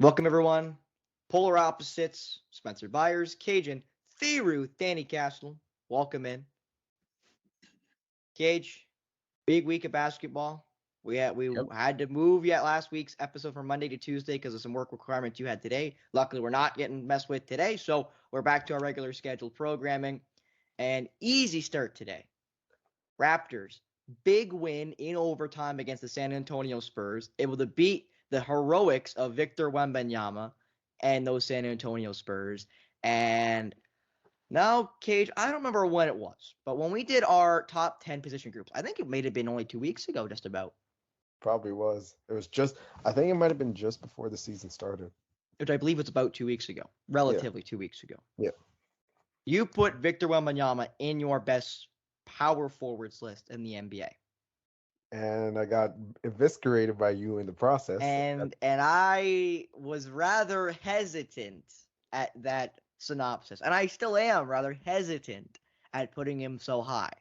Welcome, everyone. Polar opposites, Spencer Byers, Kajan, Thiru, Danny Castle. Welcome in. Cage, big week of basketball. We had to move last week's episode from Monday to Tuesday because of some work requirements you had today. Luckily, we're not getting messed with today, so we're back to our regular scheduled programming. And easy start today. Raptors, big win in overtime against the San Antonio Spurs, able to beat the heroics of Victor Wembanyama and those San Antonio Spurs. And now, Cage, I don't remember when it was, but when we did our top 10 position groups, I think it may have been only 2 weeks ago, just about. Probably was. I think it might have been just before the season started. Which I believe was about 2 weeks ago, relatively 2 weeks ago. Yeah. You put Victor Wembanyama in your best power forwards list in the NBA. And I got eviscerated by you in the process. And I was rather hesitant at that synopsis. And I still am rather hesitant at putting him so high.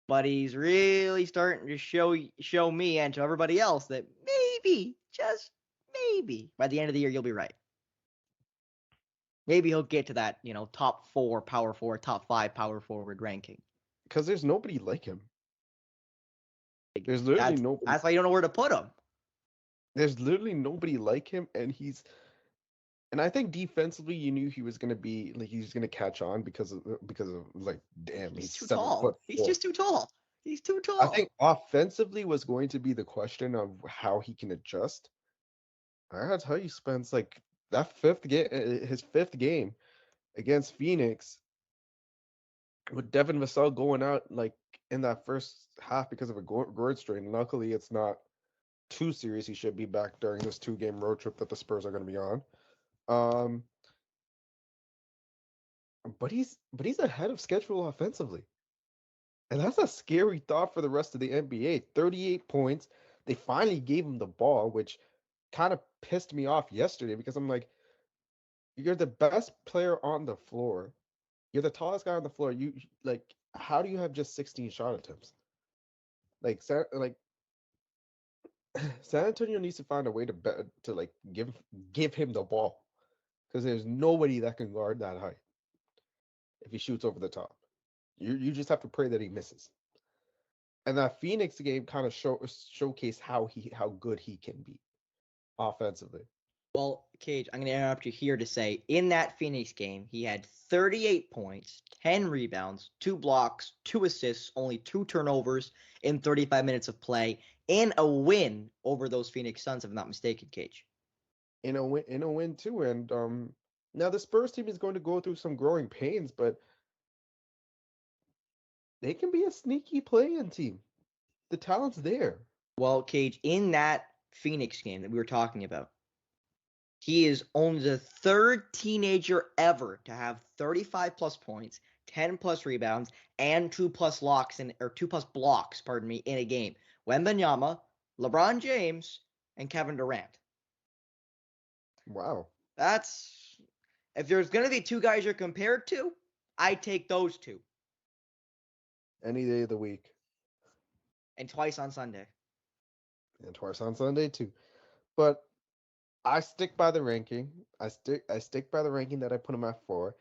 But he's really starting to show me and to everybody else that maybe, just maybe, by the end of the year, you'll be right. Maybe he'll get to that, top 4 power forward, top 5 power forward ranking. Because there's nobody like him. There's literally nobody. That's why you don't know where to put him. There's literally nobody like him, and I think defensively you knew he was gonna be like he's gonna catch on because of like damn He's too 7 tall. foot. He's just too tall. He's too tall. I think offensively was going to be the question of how he can adjust. I gotta tell you, Spence, like that his fifth game against Phoenix, with Devin Vassell going out like in that first half because of a groin strain. Luckily, it's not too serious. He should be back during this 2-game road trip that the Spurs are going to be on. But he's ahead of schedule offensively, and that's a scary thought for the rest of the NBA. 38 points. They finally gave him the ball, which kind of pissed me off yesterday because I'm like, you're the best player on the floor. You're the tallest guy on the floor. You like, how do you have just 16 shot attempts? Like San Antonio needs to find a way to like give him the ball because there's nobody that can guard that height if he shoots over the top. You just have to pray that he misses. And that Phoenix game kind of showcased how good he can be offensively. Well, Cage, I'm going to interrupt you here to say, in that Phoenix game, he had 38 points, 10 rebounds, 2 blocks, 2 assists, only 2 turnovers in 35 minutes of play, and a win over those Phoenix Suns, if I'm not mistaken, Cage. In a win too. And now the Spurs team is going to go through some growing pains, but they can be a sneaky play-in team. The talent's there. Well, Cage, in that Phoenix game that we were talking about, he is only the 3rd teenager ever to have 35 plus points, 10 plus rebounds, and 2 plus blocks in a game. Wembanyama, LeBron James, and Kevin Durant. Wow. If there's going to be 2 guys you're compared to, I take those 2. Any day of the week. And twice on Sunday. And twice on Sunday too. But I stick by the ranking. I stick by the ranking that I put him at 4.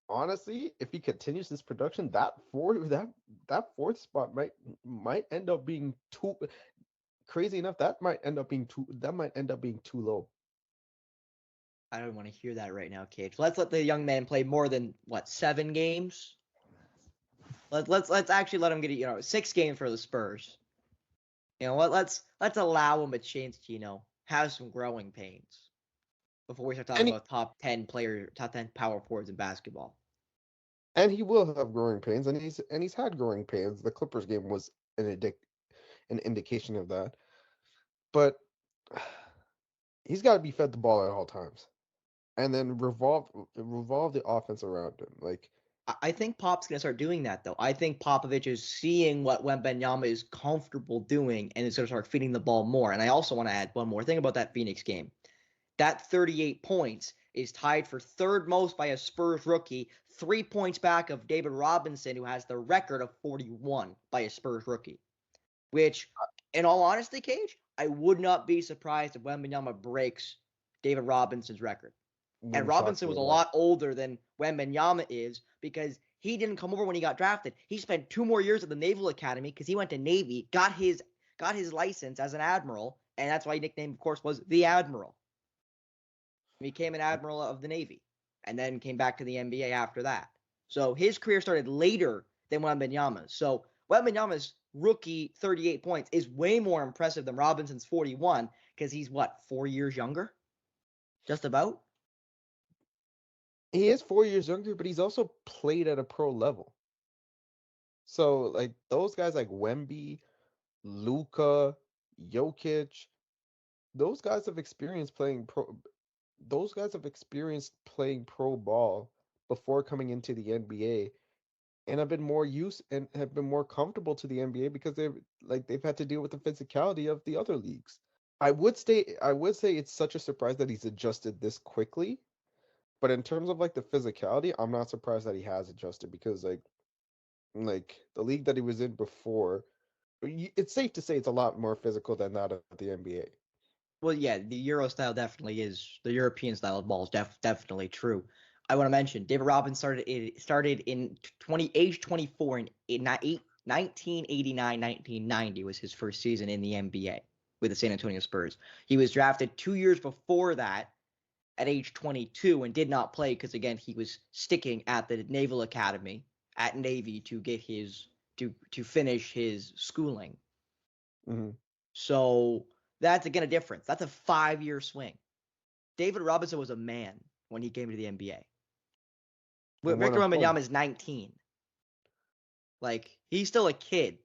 Honestly, if he continues this production, that fourth spot might end up being too crazy enough. That might end up being too low. I don't want to hear that right now, Cage. Let's let the young man play more than 7 games. Let's actually let him get 6 games for the Spurs. Let's allow him a chance to have some growing pains before we start talking about top 10 power forwards in basketball. And he will have growing pains, and he's had growing pains. The Clippers game was an indication of that. But he's got to be fed the ball at all times, and then revolve the offense around him. Like, I think Pop's going to start doing that, though. I think Popovich is seeing what Wembanyama is comfortable doing and is going to start feeding the ball more. And I also want to add one more thing about that Phoenix game. That 38 points is tied for 3rd most by a Spurs rookie, 3 points back of David Robinson, who has the record of 41 by a Spurs rookie. Which, in all honesty, Cage, I would not be surprised if Wembanyama breaks David Robinson's record. And Wouldn't shock Robinson me was at a all. lot older than Wembanyama is because he didn't come over when he got drafted. He spent 2 more years at the Naval Academy because he went to Navy, got his license as an admiral, and that's why his nickname, of course, was the Admiral. He became an admiral of the Navy and then came back to the NBA after that. So his career started later than Wembanyama's. So Wembanyama's rookie 38 points is way more impressive than Robinson's 41 because he's, 4 years younger? Just about? He is 4 years younger, but he's also played at a pro level. So like those guys like Wemby, Luka, Jokic, those guys have experienced playing pro. Those guys have experienced playing pro ball before coming into the NBA, and have been more used and have been more comfortable to the NBA because they've had to deal with the physicality of the other leagues. I would say it's such a surprise that he's adjusted this quickly, but in terms of like the physicality, I'm not surprised that he has adjusted because like the league that he was in before, it's safe to say it's a lot more physical than that of the NBA. Well, yeah, the Euro style definitely is the European style of ball is definitely true. I want to mention David Robinson started in age 24 in 1989, 1990 was his first season in the NBA with the San Antonio Spurs. He was drafted 2 years before that at age 22 and did not play because again he was sticking at the Naval Academy at Navy to get his to finish his schooling. Hmm. So that's again a difference. That's a 5-year swing. David Robinson was a man when he came to the NBA. And more Victor important, Wembanyama is 19. Like he's still a kid,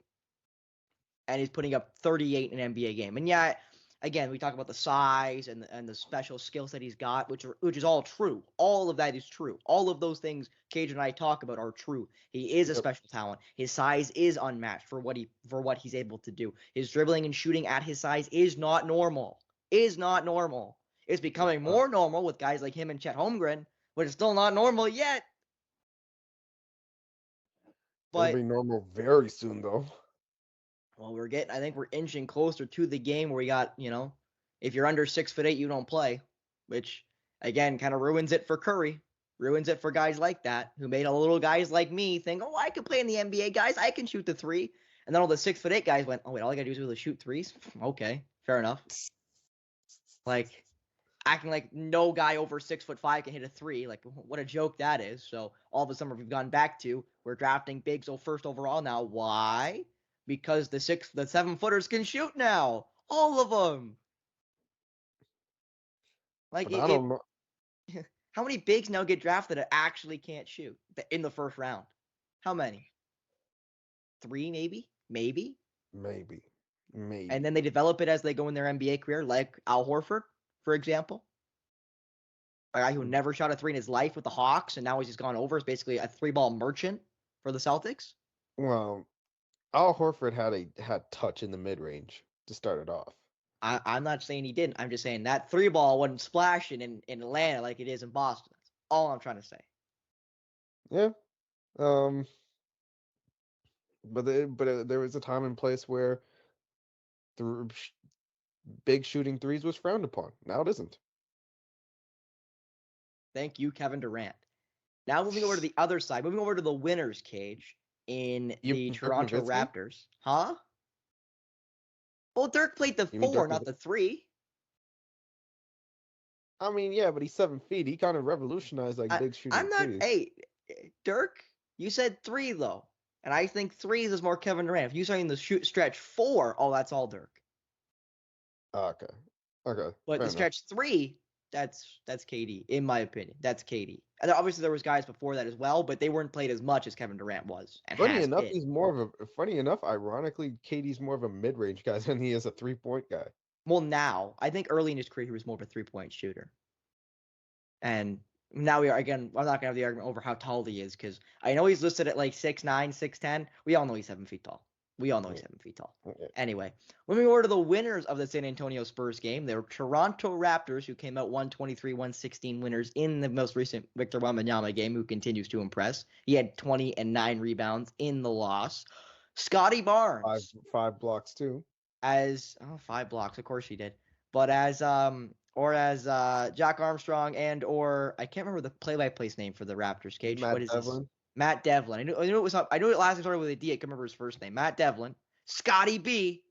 and he's putting up 38 in an NBA game. And yeah, again, we talk about the size and the special skills that he's got, which is all true. All of that is true. All of those things Cage and I talk about are true. He is a yep. special talent. His size is unmatched for what he's able to do. His dribbling and shooting at his size is not normal. Is not normal. It's becoming more normal with guys like him and Chet Holmgren, but it's still not normal yet. It'll But be normal very soon though. well, I think we're inching closer to the game where we got, if you're under 6'8", you don't play, which again kind of ruins it for Curry, ruins it for guys like that who made all little guys like me think, oh, I can play in the NBA, guys, I can shoot the three, and then all the 6'8" guys went, oh wait, all I gotta do is really shoot threes. Okay, fair enough. Like acting like no guy over 6'5" can hit a three. Like what a joke that is. So all of a sudden we've gone back to we're drafting bigs first overall now. Why? Because the 7-footers can shoot now. All of them. Like But I don't know. how many bigs now get drafted that actually can't shoot in the first round? How many? 3 maybe? Maybe? Maybe, And maybe. then they develop it as they go in their NBA career, like Al Horford, for example. A guy who never shot a three in his life with the Hawks, and now he's just gone over as basically a 3-ball merchant for the Celtics. Well, Al Horford had touch in the mid range to start it off. I'm not saying he didn't. I'm just saying that 3-ball wasn't splashing in Atlanta like it is in Boston. That's all I'm trying to say. Yeah. Um. But there was a time and place where the big shooting threes was frowned upon. Now it isn't. Thank you, Kevin Durant. Now moving over to the other side, moving over to the winners cage in You the mean Dirk Toronto Nowitzki? Raptors. Huh? Well, Dirk played the You mean 4, Dirk not the Nowitzki? 3. I mean, yeah, but he's 7 feet. He kind of revolutionized like big I'm shooting not. threes. Hey, Dirk, you said 3 though, and I think 3 is more Kevin Durant. If you're saying the shoot stretch 4, oh, that's all Dirk. Okay. Okay. But Fair the enough. stretch 3, that's KD, in my opinion. That's KD. And obviously there was guys before that as well, but they weren't played as much as Kevin Durant was and Funny has enough, been. ironically, KD's more of a mid-range guy than he is a three-point guy. Well, now I think early in his career he was more of a 3-point shooter, and now we are again. I'm not gonna have the argument over how tall he is because I know he's listed at like 6'9", 6'10". We all know he's 7 feet tall. We all know he's 7 feet tall. Yeah. Anyway, moving over to the winners of the San Antonio Spurs game, they were Toronto Raptors, who came out 123-116 winners in the most recent Victor Wembanyama game, who continues to impress. He had 20 and 9 rebounds in the loss. Scotty Five Barnes five blocks too. as 5 blocks, of course he did, but as or as Jack Armstrong and or I can't remember the play-by-play name for the Raptors. Cage, what Matt is his? Devlin. Matt Devlin. I knew it was. I knew it last name started with a D. I can't remember his first name. Matt Devlin. Scotty B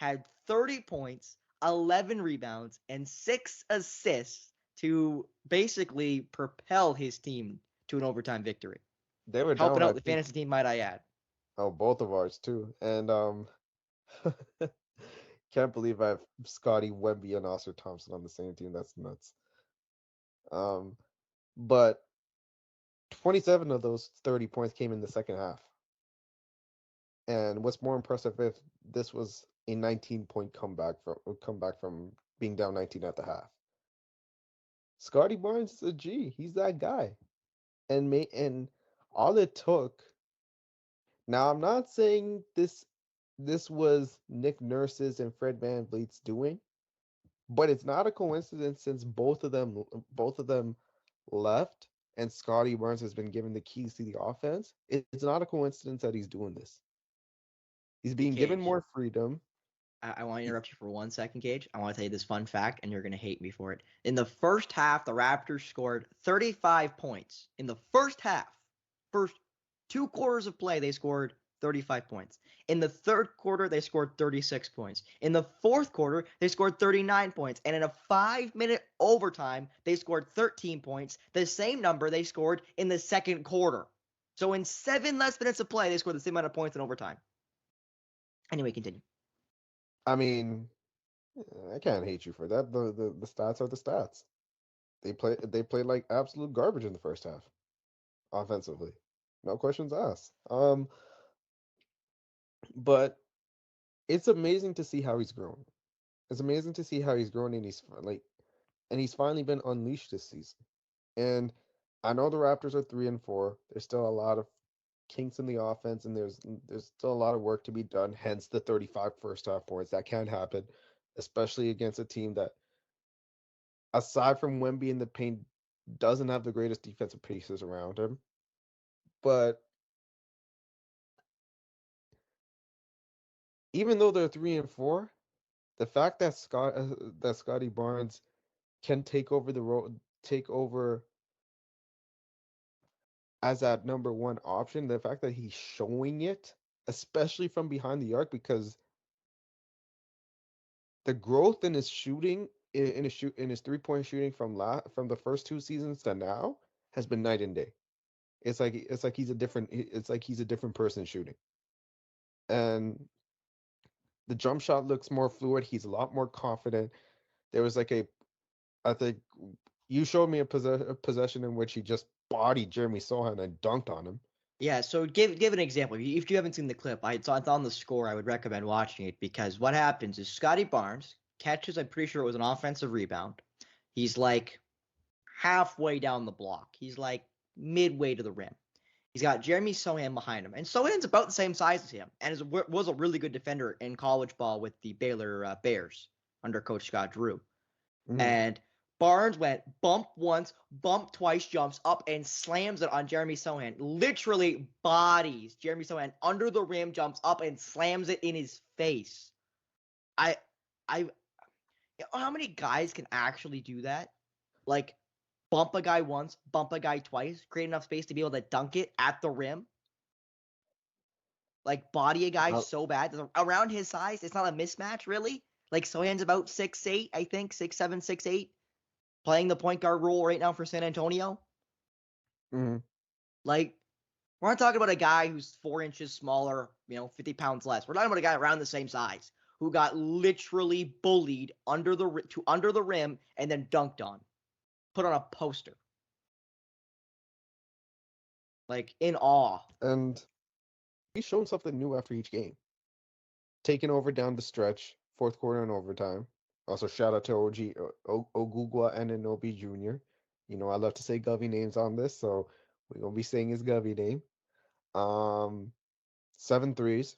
had 30 points, 11 rebounds, and 6 assists to basically propel his team to an overtime victory. They were Helping down, I out the think. fantasy team, might I add. Oh, both of ours too. And can't believe I have Scotty, Wemby, and Oscar Thompson on the same team. That's nuts. Um, but 27 of those 30 points came in the second half. And what's more impressive if this was a 19-point comeback from being down 19 at the half. Scotty Barnes is a G. He's that guy. And all it took. Now I'm not saying this was Nick Nurse's and Fred VanVleet's doing, but it's not a coincidence since both of them left and Scotty Barnes has been given the keys to the offense. It's not a coincidence that he's doing this. He's being given Cage. more freedom. I want to He- interrupt you for 1 second, Cage. I want to tell you this fun fact, and you're going to hate me for it. In the first half, the Raptors scored 35 points. In the first half, first 2 quarters of play, they scored 35 points. In the third quarter, they scored 36 points. In the fourth quarter, they scored 39 points. And in a 5-minute overtime, they scored 13 points, the same number they scored in the second quarter. So in 7 less minutes of play, they scored the same amount of points in overtime. Anyway, continue. I mean, I can't hate you for that. The stats are the stats. They played like absolute garbage in the first half offensively. No questions asked. But it's amazing to see how he's grown. It's amazing to see how he's grown and he's finally been unleashed this season. And I know the Raptors are 3-4. There's still a lot of kinks in the offense, and there's still a lot of work to be done. Hence the 35 first half points. That can't happen, especially against a team that, aside from Wemby in the paint, doesn't have the greatest defensive pieces around him. But even though they're 3-4, the fact that Scotty Barnes can take over as that number one option, the fact that he's showing it, especially from behind the arc, because the growth in his shooting in his 3-point shooting from the first 2 seasons to now has been night and day. It's like he's a different person shooting. And the jump shot looks more fluid. He's a lot more confident. There was I think you showed me a possession in which he just bodied Jeremy Sohan and dunked on him. Yeah, so give an example. If you haven't seen the clip, it's on the score. I would recommend watching it because what happens is Scotty Barnes catches. I'm pretty sure it was an offensive rebound. He's like halfway down the block. He's like midway to the rim. He's got Jeremy Sohan behind him, and Sohan's about the same size as him, and was a really good defender in college ball with the Baylor Bears under Coach Scott Drew. Mhm. And Barnes went bump once, bump twice, jumps up and slams it on Jeremy Sohan. Literally bodies Jeremy Sohan under the rim, jumps up and slams it in his face. I, I, how many guys can actually do that? Like bump a guy once, bump a guy twice, create enough space to be able to dunk it at the rim. Like body a guy Uh, so bad around his size, it's not a mismatch really. Like Sohan's about 6'8", I think 6'7", 6'8", playing the point guard role right now for San Antonio. mhm. Like we're not talking about a guy who's 4 inches smaller, 50 pounds less. We're talking about a guy around the same size who got literally bullied under the rim and then dunked on, put on a poster, like in awe. And he's shown something new after each game. Taking over down the stretch, fourth quarter and overtime. Also, shout out to Ogugwa Ananobi Jr. I love to say Govey names on this, so we're gonna be saying his Govey name. Um, 7 threes.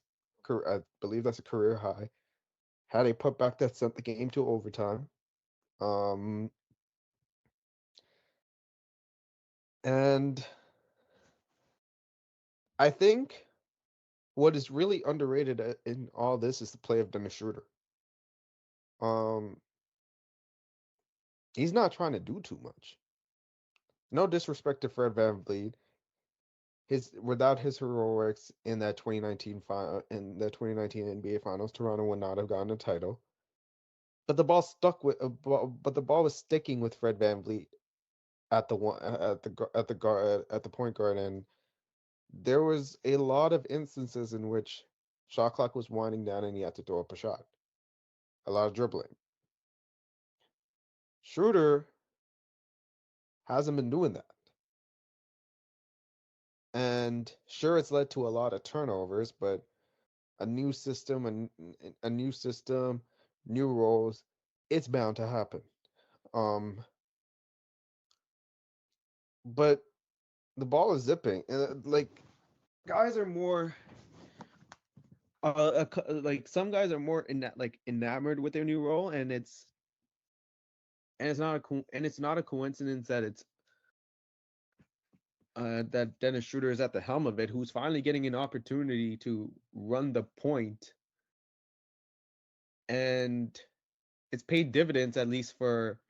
I believe that's a career high. Had a putback that sent the game to overtime. Um, and I think what is really underrated in all this is the play of Dennis Schroeder. Um, He's not trying to do too much. No disrespect to Fred VanVleet. Without his heroics in that 2019 NBA Finals, Toronto would not have gotten a title. But but the ball was sticking with Fred VanVleet at the one at the point guard, and there was a lot of instances in which shot clock was winding down and he had to throw up a shot. A lot of dribbling. Schroeder hasn't been doing that. And sure, it's led to a lot of turnovers, but a new system and a new system, new roles, it's bound to happen. Um, but the ball is zipping. Like guys are more like some guys are more enamored with their new role, and it's not a coincidence that it's that Dennis Schroeder is at the helm of it, who's finally getting an opportunity to run the point, and it's paid dividends at least for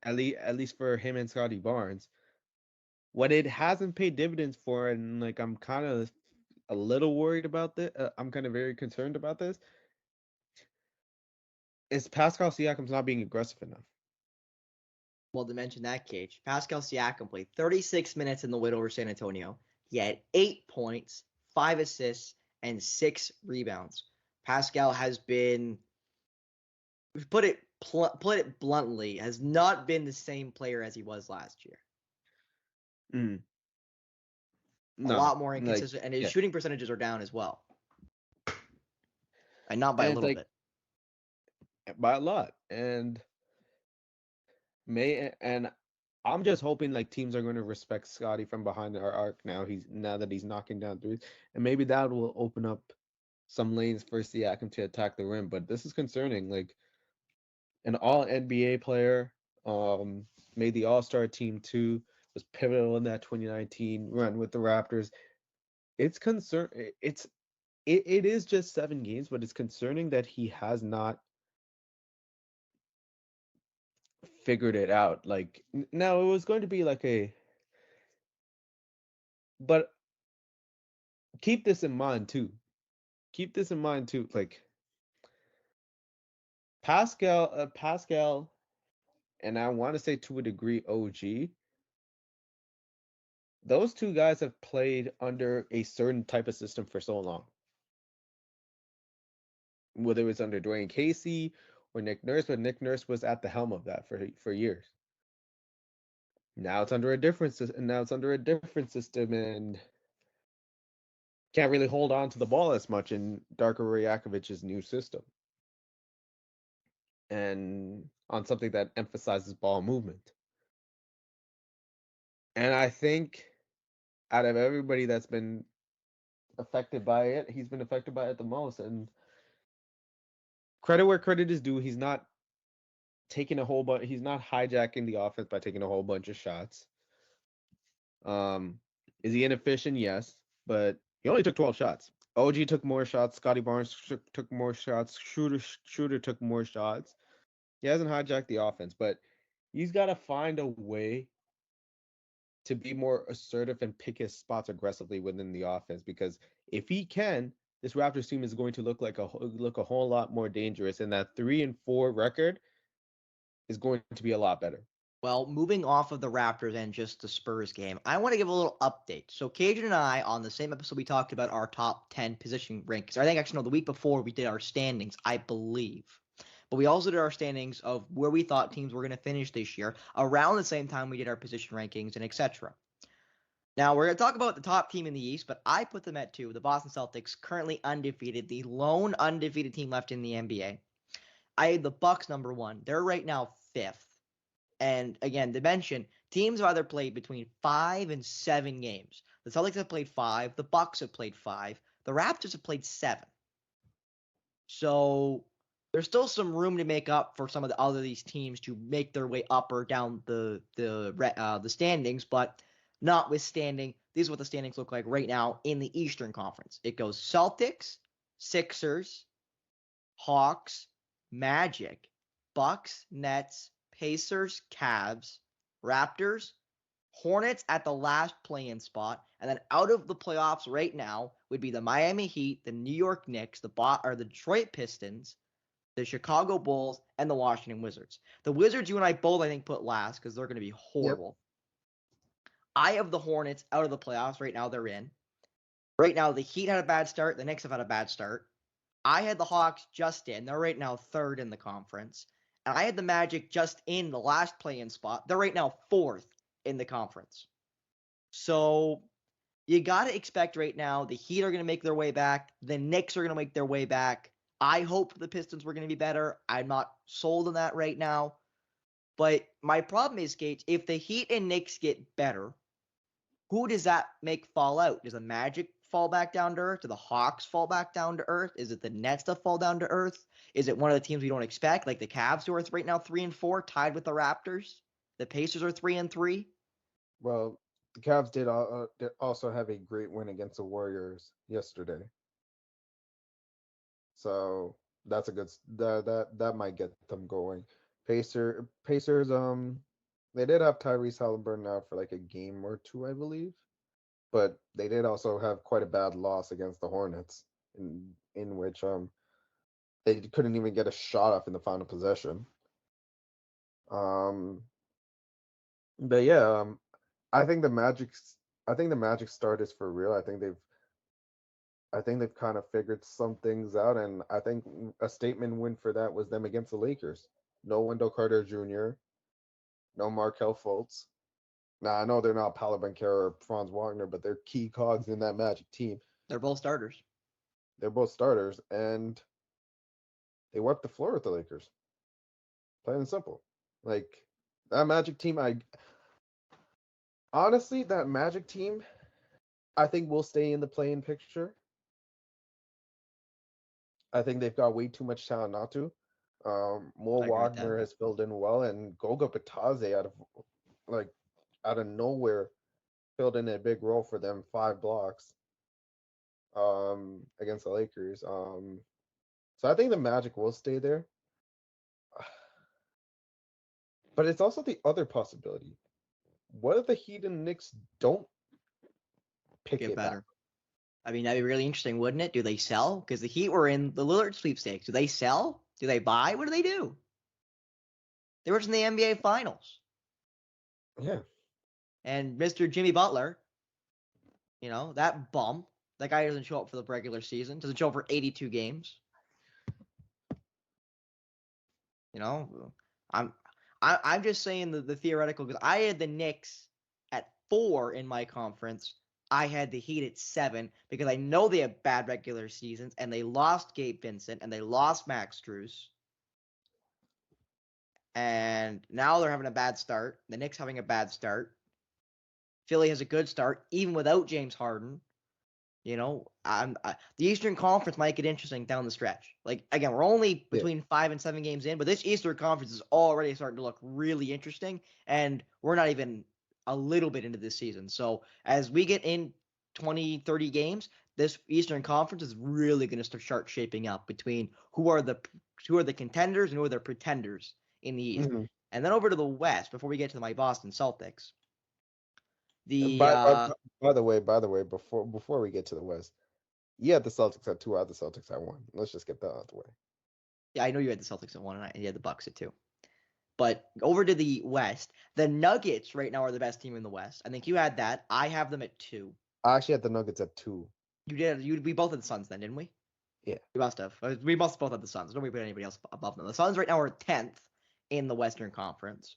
him and Scotty Barnes. What it hasn't paid dividends for, and like I'm kind of a little worried about this. I'm kind of very concerned about this. Is Pascal Siakam's not being aggressive enough? Well, to mention that, Cage, Pascal Siakam played 36 minutes in the win over San Antonio. He had 8 points, 5 assists, and 6 rebounds. Pascal has been, put it bluntly, has not been the same player as he was last year. A lot more inconsistent, and his shooting percentages are down as well, and not by a little bit. By a lot, and I'm just hoping like teams are going to respect Scotty from behind our arc now. Now that he's knocking down threes, and maybe that will open up some lanes for Siakam to attack the rim. But this is concerning. Like an All NBA player, made the All Star team too, was pivotal in that 2019 run with the Raptors. It's it is just 7 games, but it's concerning that he has not figured it out. Like now it was going to be but keep this in mind too. Like Pascal, and I want to say to a degree OG. Those two guys have played under a certain type of system for so long. Whether it was under Dwayne Casey or Nick Nurse, but Nick Nurse was at the helm of that for years. Now it's under a different system, and can't really hold on to the ball as much in Darko Rajakovic's new system, and on something that emphasizes ball movement. And I think out of everybody that's been affected by it, he's been affected by it the most. And credit where credit is due, he's not he's not hijacking the offense by taking a whole bunch of shots. Is he inefficient? Yes, but he only took 12 shots. OG took more shots. Scotty Barnes took more shots. Schroeder took more shots. He hasn't hijacked the offense, but he's got to find a way to be more assertive and pick his spots aggressively within the offense. Because if he can, this Raptors team is going to look a whole lot more dangerous, and that 3-4 record is going to be a lot better. Well, moving off of the Raptors and just the Spurs game, I want to give a little update. So Kajan and I, on the same episode, we talked about our top 10 position rankings. I think actually, no, the week before we did our standings, I believe. But we also did our standings of where we thought teams were going to finish this year around the same time we did our position rankings and etc. Now, we're going to talk about the top team in the East, but I put them at 2. The Boston Celtics, currently undefeated, the lone undefeated team left in the NBA. I had the Bucks number 1. They're right now 5th. And again, to mention, teams have either played between 5 and 7 games. The Celtics have played 5. The Bucks have played 5. The Raptors have played 7. So there's still some room to make up for some of the other these teams to make their way up or down the standings. But notwithstanding, these are what the standings look like right now in the Eastern Conference. It goes Celtics, Sixers, Hawks, Magic, Bucks, Nets, Pacers, Cavs, Raptors, Hornets at the last play-in spot, and then out of the playoffs right now would be the Miami Heat, the New York Knicks, the Detroit Pistons, the Chicago Bulls, and the Washington Wizards. The Wizards, you and I both, I think, put last because they're going to be horrible. Yep. I have the Hornets out of the playoffs right now. They're in. Right now, the Heat had a bad start. The Knicks have had a bad start. I had the Hawks just in. They're right now third in the conference. And I had the Magic just in the last play-in spot. They're right now fourth in the conference. So you got to expect right now the Heat are going to make their way back. The Knicks are going to make their way back. I hope the Pistons were going to be better. I'm not sold on that right now. But my problem is, Gage, if the Heat and Knicks get better, who does that make fall out? Does the Magic fall back down to earth? Do the Hawks fall back down to earth? Is it the Nets that fall down to earth? Is it one of the teams we don't expect, like the Cavs, who are right now 3-4, tied with the Raptors? The Pacers are 3-3. Well, the Cavs did also have a great win against the Warriors yesterday, so that's a good that might get them going. Pacers, they did have Tyrese Halliburton out for like a game or two, I believe, but they did also have quite a bad loss against the Hornets, in which they couldn't even get a shot off in the final possession. But yeah, I think the Magic start is for real. I think they've kind of figured some things out, and I think a statement win for that was them against the Lakers. No Wendell Carter Jr., no Markelle Fultz. Now I know they're not Paolo Banchero or Franz Wagner, but they're key cogs in that Magic team. They're both starters. And they wiped the floor with the Lakers. Plain and simple. Like that Magic team, honestly, that Magic team, I think will stay in the play-in picture. I think they've got way too much talent not to. Mo Wagner has filled in well, and Goga Bitadze out of nowhere filled in a big role for them, 5 blocks against the Lakers. So I think the Magic will stay there. But it's also the other possibility. What if the Heat and Knicks don't pick it better? I mean, that'd be really interesting, wouldn't it? Do they sell? Because the Heat were in the Lillard sweepstakes. Do they sell? Do they buy? What do they do? They were in the NBA Finals. Yeah. And Mr. Jimmy Butler, that bum, that guy doesn't show up for the regular season, doesn't show up for 82 games. I'm just saying the theoretical, because I had the Knicks at 4 in my conference. I had the Heat at 7 because I know they have bad regular seasons, and they lost Gabe Vincent and they lost Max Strus. And now they're having a bad start. The Knicks having a bad start. Philly has a good start, even without James Harden. The Eastern Conference might get interesting down the stretch. Like, again, we're only between 5 and 7 games in, but this Eastern Conference is already starting to look really interesting, and we're not even a little bit into this season. So as we get in 20, 30 games, this Eastern Conference is really going to start shaping up between who are the contenders and who are the pretenders in the East. Mm-hmm. And then over to the West, before we get to my Boston Celtics. By the way, before we get to the West, you had the Celtics at 2, I had the Celtics at 1. Let's just get that out of the way. Yeah, I know you had the Celtics at 1, and you had the Bucks at 2. But over to the West, the Nuggets right now are the best team in the West. I think you had that. I have them at 2. I actually had the Nuggets at 2. You did. We both had the Suns then, didn't we? Yeah. We must have. We must both have the Suns. Nobody put anybody else above them. The Suns right now are 10th in the Western Conference.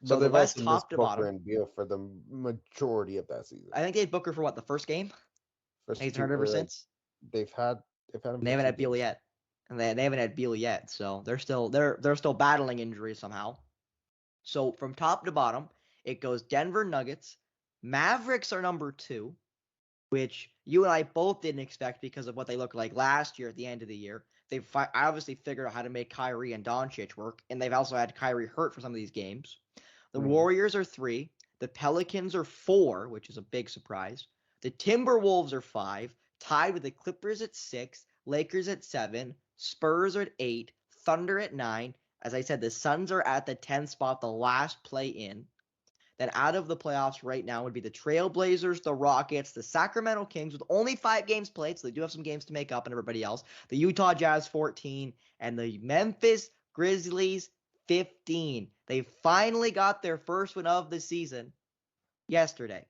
So the West top to bottom. And Beal for the majority of that season. I think they had Booker for what, the first game? He's turned ever since. They've had him. They haven't had Beal yet, and they haven't had Beal yet. So they're still battling injuries somehow. So from top to bottom, it goes Denver Nuggets, Mavericks are number 2, which you and I both didn't expect because of what they looked like last year at the end of the year. They've obviously figured out how to make Kyrie and Doncic work, and they've also had Kyrie hurt for some of these games. The Warriors are 3. The Pelicans are 4, which is a big surprise. The Timberwolves are 5, tied with the Clippers at 6, Lakers at 7, Spurs are at 8, Thunder at 9, As I said, the Suns are at the 10th spot, the last play in. Then out of the playoffs right now would be the Trailblazers, the Rockets, the Sacramento Kings with only 5 games played, so they do have some games to make up, and everybody else. The Utah Jazz 14 and the Memphis Grizzlies 15. They finally got their first win of the season yesterday.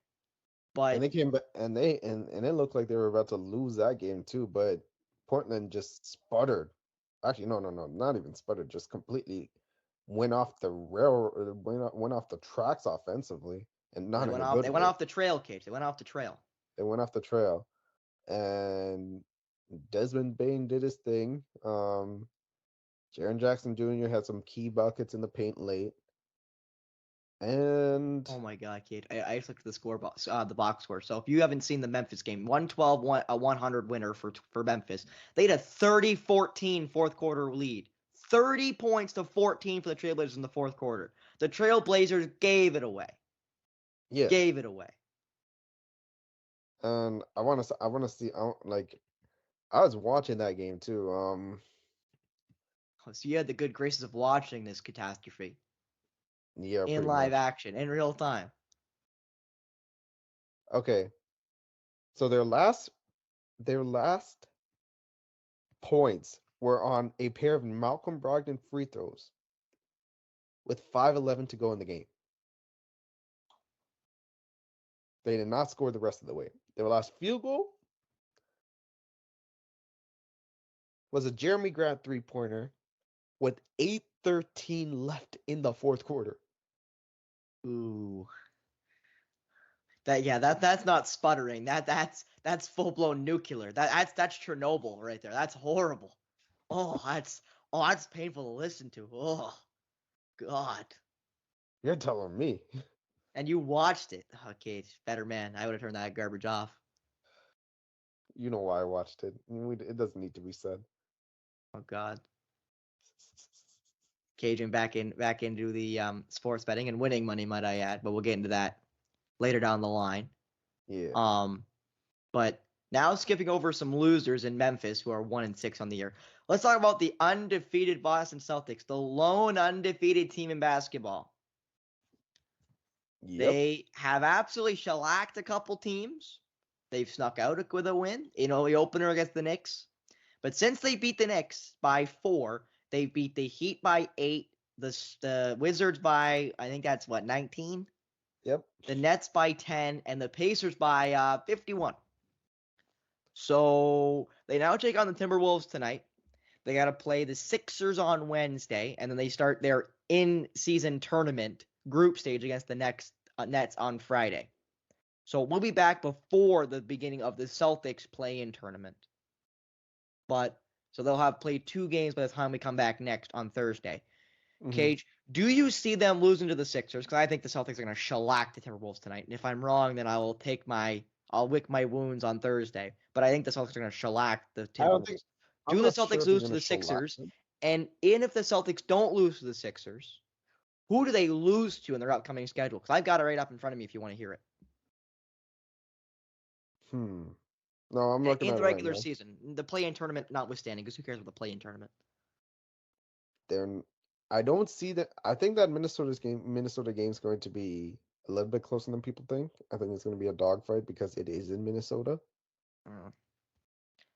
And they came back, and it looked like they were about to lose that game too. But Portland just sputtered. Actually, no, not even sputtered. Just completely went off the went off the tracks offensively, and not in a good they way. went off the trail, Cage. They went off the trail. They went off the trail, and Desmond Bain did his thing. Jaren Jackson Jr. had some key buckets in the paint late. And oh my God, Kate! I just looked at the score box, the box score. So if you haven't seen the Memphis game, 112, a 100 winner for Memphis. They had a 30-14 fourth quarter lead. 30 points to 14 for the Trailblazers in the fourth quarter. The Trailblazers gave it away. Yeah, gave it away. And I want to see. I was watching that game too. So you had the good graces of watching this catastrophe. Yeah, in live action, in real time. Okay. So their last points were on a pair of Malcolm Brogdon free throws with 5:11 to go in the game. They did not score the rest of the way. Their last field goal was a Jeremy Grant three-pointer with 8:13 left in the fourth quarter. Ooh. That's not sputtering. That's full-blown nuclear. That's Chernobyl right there. That's horrible. That's painful to listen to. Oh, God. You're telling me. And you watched it. Okay, better man. I would have turned that garbage off. You know why I watched it. It doesn't need to be said. Oh, God. Cajun back into the sports betting and winning money, might I add, but we'll get into that later down the line. Yeah. But now skipping over some losers in Memphis who are 1-6 on the year. Let's talk about the undefeated Boston Celtics, the lone undefeated team in basketball. Yep. They have absolutely shellacked a couple teams. They've snuck out with a win, the opener against the Knicks. But since they beat the Knicks by 4, they beat the Heat by 8, the Wizards by, I think that's 19? Yep. The Nets by 10, and the Pacers by 51. So they now take on the Timberwolves tonight. They got to play the Sixers on Wednesday, and then they start their in-season tournament group stage against the Nets on Friday. So we'll be back before the beginning of the Celtics play-in tournament. So they'll have played 2 games by the time we come back next on Thursday. Mm-hmm. Cage, do you see them losing to the Sixers? Because I think the Celtics are going to shellac the Timberwolves tonight. And if I'm wrong, then I'll lick my wounds on Thursday. But I think the Celtics are going to shellac the Timberwolves. Do the Celtics lose to the Sixers? And if the Celtics don't lose to the Sixers, who do they lose to in their upcoming schedule? Because I've got it right up in front of me if you want to hear it. No, I'm looking in at the it regular right season, the play-in tournament notwithstanding, because who cares about the play-in tournament? I don't see that. I think that Minnesota game is going to be a little bit closer than people think. I think it's going to be a dogfight because it is in Minnesota.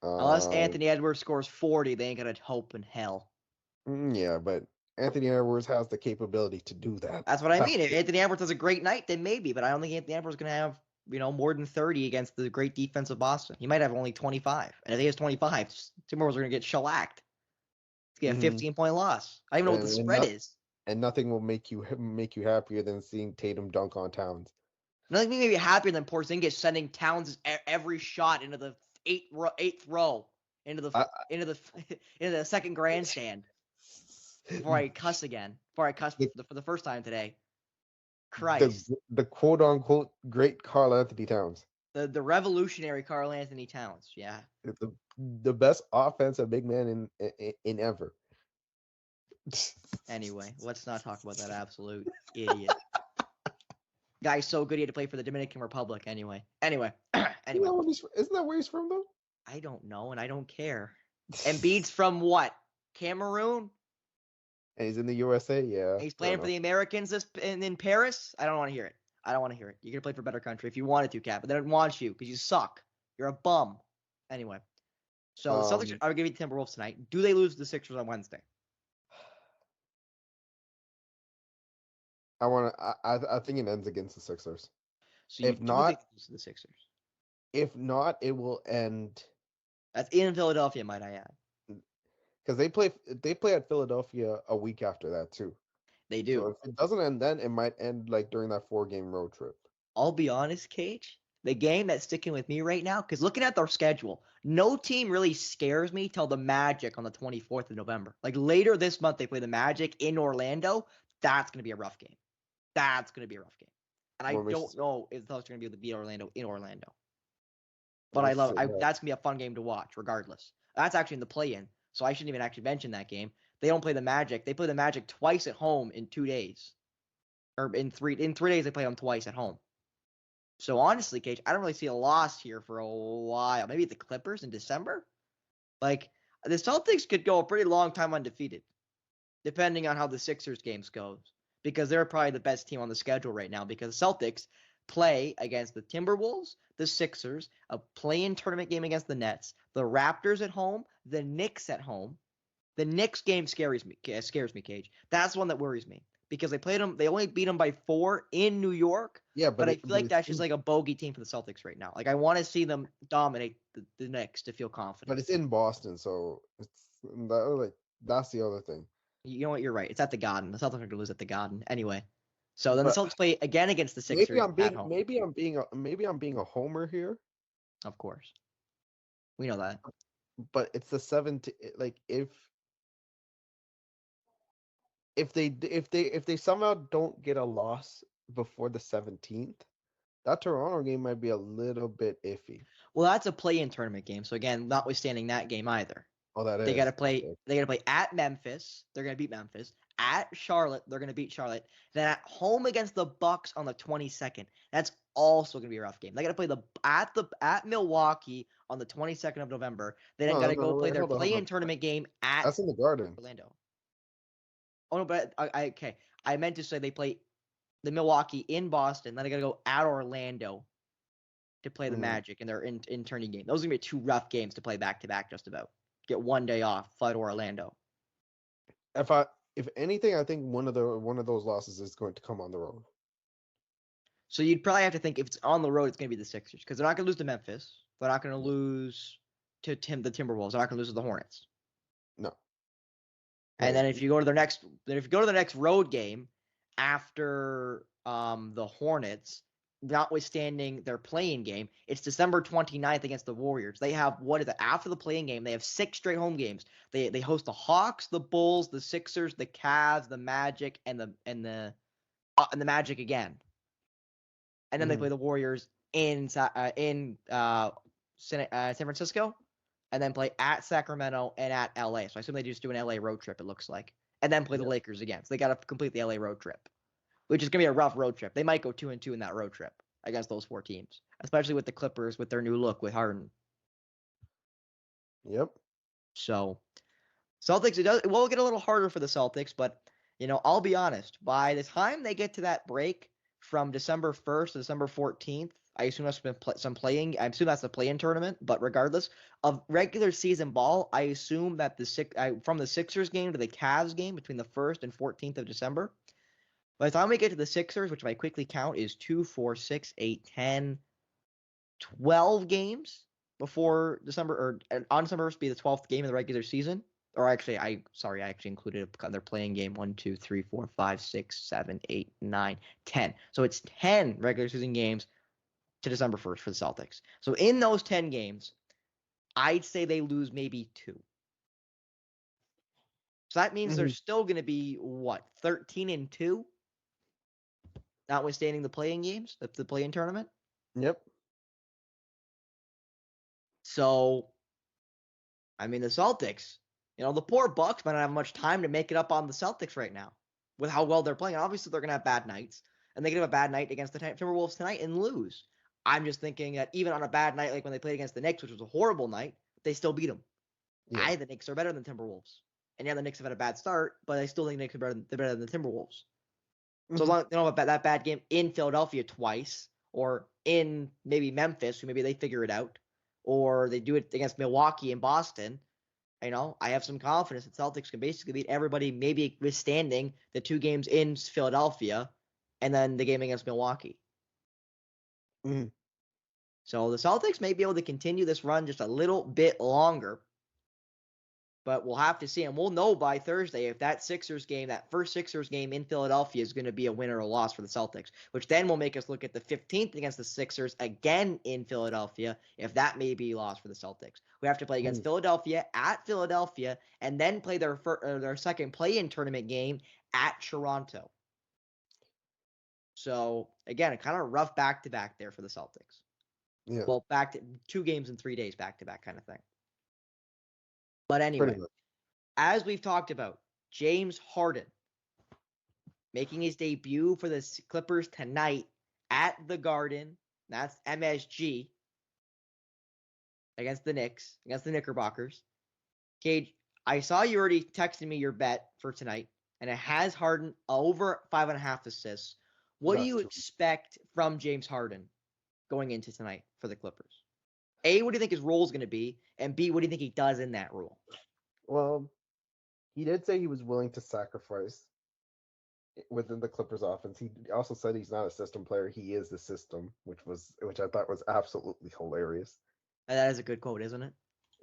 Unless Anthony Edwards scores 40, they ain't got a hope in hell. Yeah, but Anthony Edwards has the capability to do that. That's what I mean. If Anthony Edwards has a great night, then maybe. But I don't think Anthony Edwards is going to have more than 30 against the great defense of Boston. He might have only 25. And if he has 25, Timberwolves are going to get shellacked. It's going to get a 15-point loss. I don't even know what the spread is. And nothing will make you happier than seeing Tatum dunk on Towns. Nothing may be happier than Porzingis sending Towns every shot into the eighth row into the second grandstand. Before I cuss again. Before I cuss for the first time today. Christ. The quote unquote great Karl Anthony Towns. The revolutionary Karl Anthony Towns. Yeah. The best offensive big man in ever. Anyway, let's not talk about that absolute idiot. Guy's so good he had to play for the Dominican Republic anyway. Anyway. Isn't that where he's from though? I don't know and I don't care. Embiid's from what? Cameroon? And he's in the USA. Yeah, And he's fair playing for enough. the Americans in Paris. I don't want to hear it. I don't want to hear it. You're gonna play for a better country if you wanted to, Cap, but they don't want you because you suck. You're a bum. Anyway, so the Celtics are going to beat the Timberwolves tonight. Do they lose to the Sixers on Wednesday? I think it ends against the Sixers. So you If do think not, they lose to the Sixers? it will end That's in Philadelphia, might I add. because they play at Philadelphia a week after that too. They So do. if it doesn't end then, it might end like during that 4-game road trip. I'll be honest, Cage. The game that's sticking with me right now, because looking at their schedule, no team really scares me till the Magic on the 24th of November. Like later this month, they play the Magic in Orlando. That's going to be a rough game. That's going to be a rough game. And I don't know if the Celtics are going to be able to beat Orlando in Orlando. But That's that's going to be a fun game to watch, regardless. That's actually in the play-in, so I shouldn't even actually mention that game. They don't play the Magic. They play the Magic twice at home in 2 days. Or in 3 days, they play them twice at home. So honestly, Cage, I don't really see a loss here for a while. Maybe the Clippers in December? Like, the Celtics could go a pretty long time undefeated, depending on how the Sixers games goes. Because they're probably the best team on the schedule right now. Because the Celtics play against the Timberwolves, the Sixers, a play-in tournament game against the Nets, the Raptors at home, the Knicks at home. The Knicks game scares me, Cage. That's the one that worries me. Because they only beat them by 4 in New York. Yeah, but I feel like that's just like a bogey team for the Celtics right now. Like I want to see them dominate the Knicks to feel confident. But it's in Boston, so that's the other thing. You know what? You're right. It's at the Garden. The Celtics are going to lose at the Garden anyway. So then the Celtics play again against the Sixers at home. Maybe I'm being a homer here. Of course, we know that. But it's the 17th. Like if they somehow don't get a loss before the 17th, that Toronto game might be a little bit iffy. Well, that's a play-in tournament game. So again, notwithstanding that game either. Oh, that they is. Got to play. Okay. They got to play at Memphis. They're going to beat Memphis. At Charlotte, they're going to beat Charlotte. Then at home against the Bucks on the 22nd. That's also going to be a rough game. They got to play at Milwaukee on the 22nd of November. Then they got to go play their play-in tournament game at that's in the Garden. Orlando. Oh no, but okay. I meant to say they play the Milwaukee in Boston. Then they got to go at Orlando to play the Magic in their in tourney game. Those are going to be 2 rough games to play back to back just about. Get 1 day off, fly to Orlando. If anything, I think one of those losses is going to come on the road. So you'd probably have to think if it's on the road, it's going to be the Sixers because they're not going to lose to Memphis. They're not going to lose to the Timberwolves. They're not going to lose to the Hornets. No. And then if you go to the next road game after the Hornets, notwithstanding their play-in game, it's December 29th against the Warriors. They have after the play-in game, they have 6 straight home games. They host the Hawks, the Bulls, the Sixers, the Cavs, the Magic, and the Magic again. And then they play the Warriors in San Francisco, and then play at Sacramento and at LA. So I assume they just do an LA road trip, it looks like. And then play the Lakers again. So they got to complete the LA road trip, which is going to be a rough road trip. They might go 2-2 in that road trip against those 4 teams, especially with the Clippers with their new look with Harden. Yep. So Celtics, it will get a little harder for the Celtics, but I'll be honest. By the time they get to that break from December 1st to December 14th, I assume that's been some playing. I assume that's the play-in tournament. But regardless of regular season ball, I assume that from the Sixers game to the Cavs game between the 1st and 14th of December, by the time we get to the Sixers, which if I quickly count is 2, 4, 6, 8, 10, 12 games before December, or on December 1st be the 12th game of the regular season. Or actually, I actually included their playing game 1, 2, 3, 4, 5, 6, 7, 8, 9, 10. So it's 10 regular season games to December 1st for the Celtics. So in those 10 games, I'd say they lose maybe 2. So that means they're still going to be 13-2, notwithstanding the playing games, the play-in tournament. Yep. So, I mean, the Celtics, the poor Bucks might not have much time to make it up on the Celtics right now with how well they're playing. Obviously, they're going to have bad nights, and they could have a bad night against the Timberwolves tonight and lose. I'm just thinking that even on a bad night, like when they played against the Knicks, which was a horrible night, they still beat them. The Knicks are better than Timberwolves. And yeah, the Knicks have had a bad start, but I still think the Knicks are better than the Timberwolves. Mm-hmm. So as long as they don't have that bad game in Philadelphia twice, or in maybe Memphis, who maybe they figure it out, or they do it against Milwaukee and Boston, I have some confidence that Celtics can basically beat everybody, maybe withstanding the 2 games in Philadelphia and then the game against Milwaukee. Mm-hmm. So the Celtics may be able to continue this run just a little bit longer, but we'll have to see. And we'll know by Thursday if that first Sixers game in Philadelphia is going to be a win or a loss for the Celtics, which then will make us look at the 15th against the Sixers again in Philadelphia, if that may be a loss for the Celtics. We have to play against Philadelphia at Philadelphia and then play their second play-in tournament game at Toronto. So, again, a kind of rough back-to-back there for the Celtics. Yeah. Well, 2 games in 3 days back-to-back kind of thing. But anyway, as we've talked about, James Harden making his debut for the Clippers tonight at the Garden. That's MSG against the Knicks, against the Knickerbockers. Cage, I saw you already texted me your bet for tonight, and it has Harden over 5.5 assists. What do you expect from James Harden going into tonight for the Clippers? A, what do you think his role is going to be? And B, what do you think he does in that role? Well, he did say he was willing to sacrifice within the Clippers offense. He also said he's not a system player. He is the system, which I thought was absolutely hilarious. And that is a good quote, isn't it?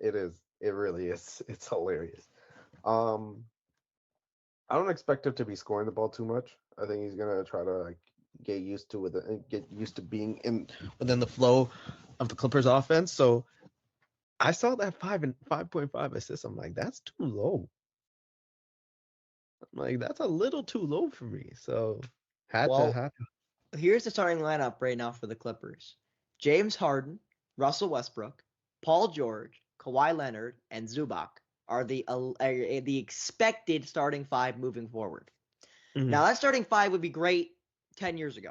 It is. It really is. It's hilarious. I don't expect him to be scoring the ball too much. I think he's gonna try to get used to being within the flow of the Clippers offense. So I saw that 5.5 assists. I'm like, that's too low. I'm like, that's a little too low for me. So had to. Here's the starting lineup right now for the Clippers: James Harden, Russell Westbrook, Paul George, Kawhi Leonard, and Zubac are the expected starting 5 moving forward. Mm-hmm. Now, that starting 5 would be great 10 years ago.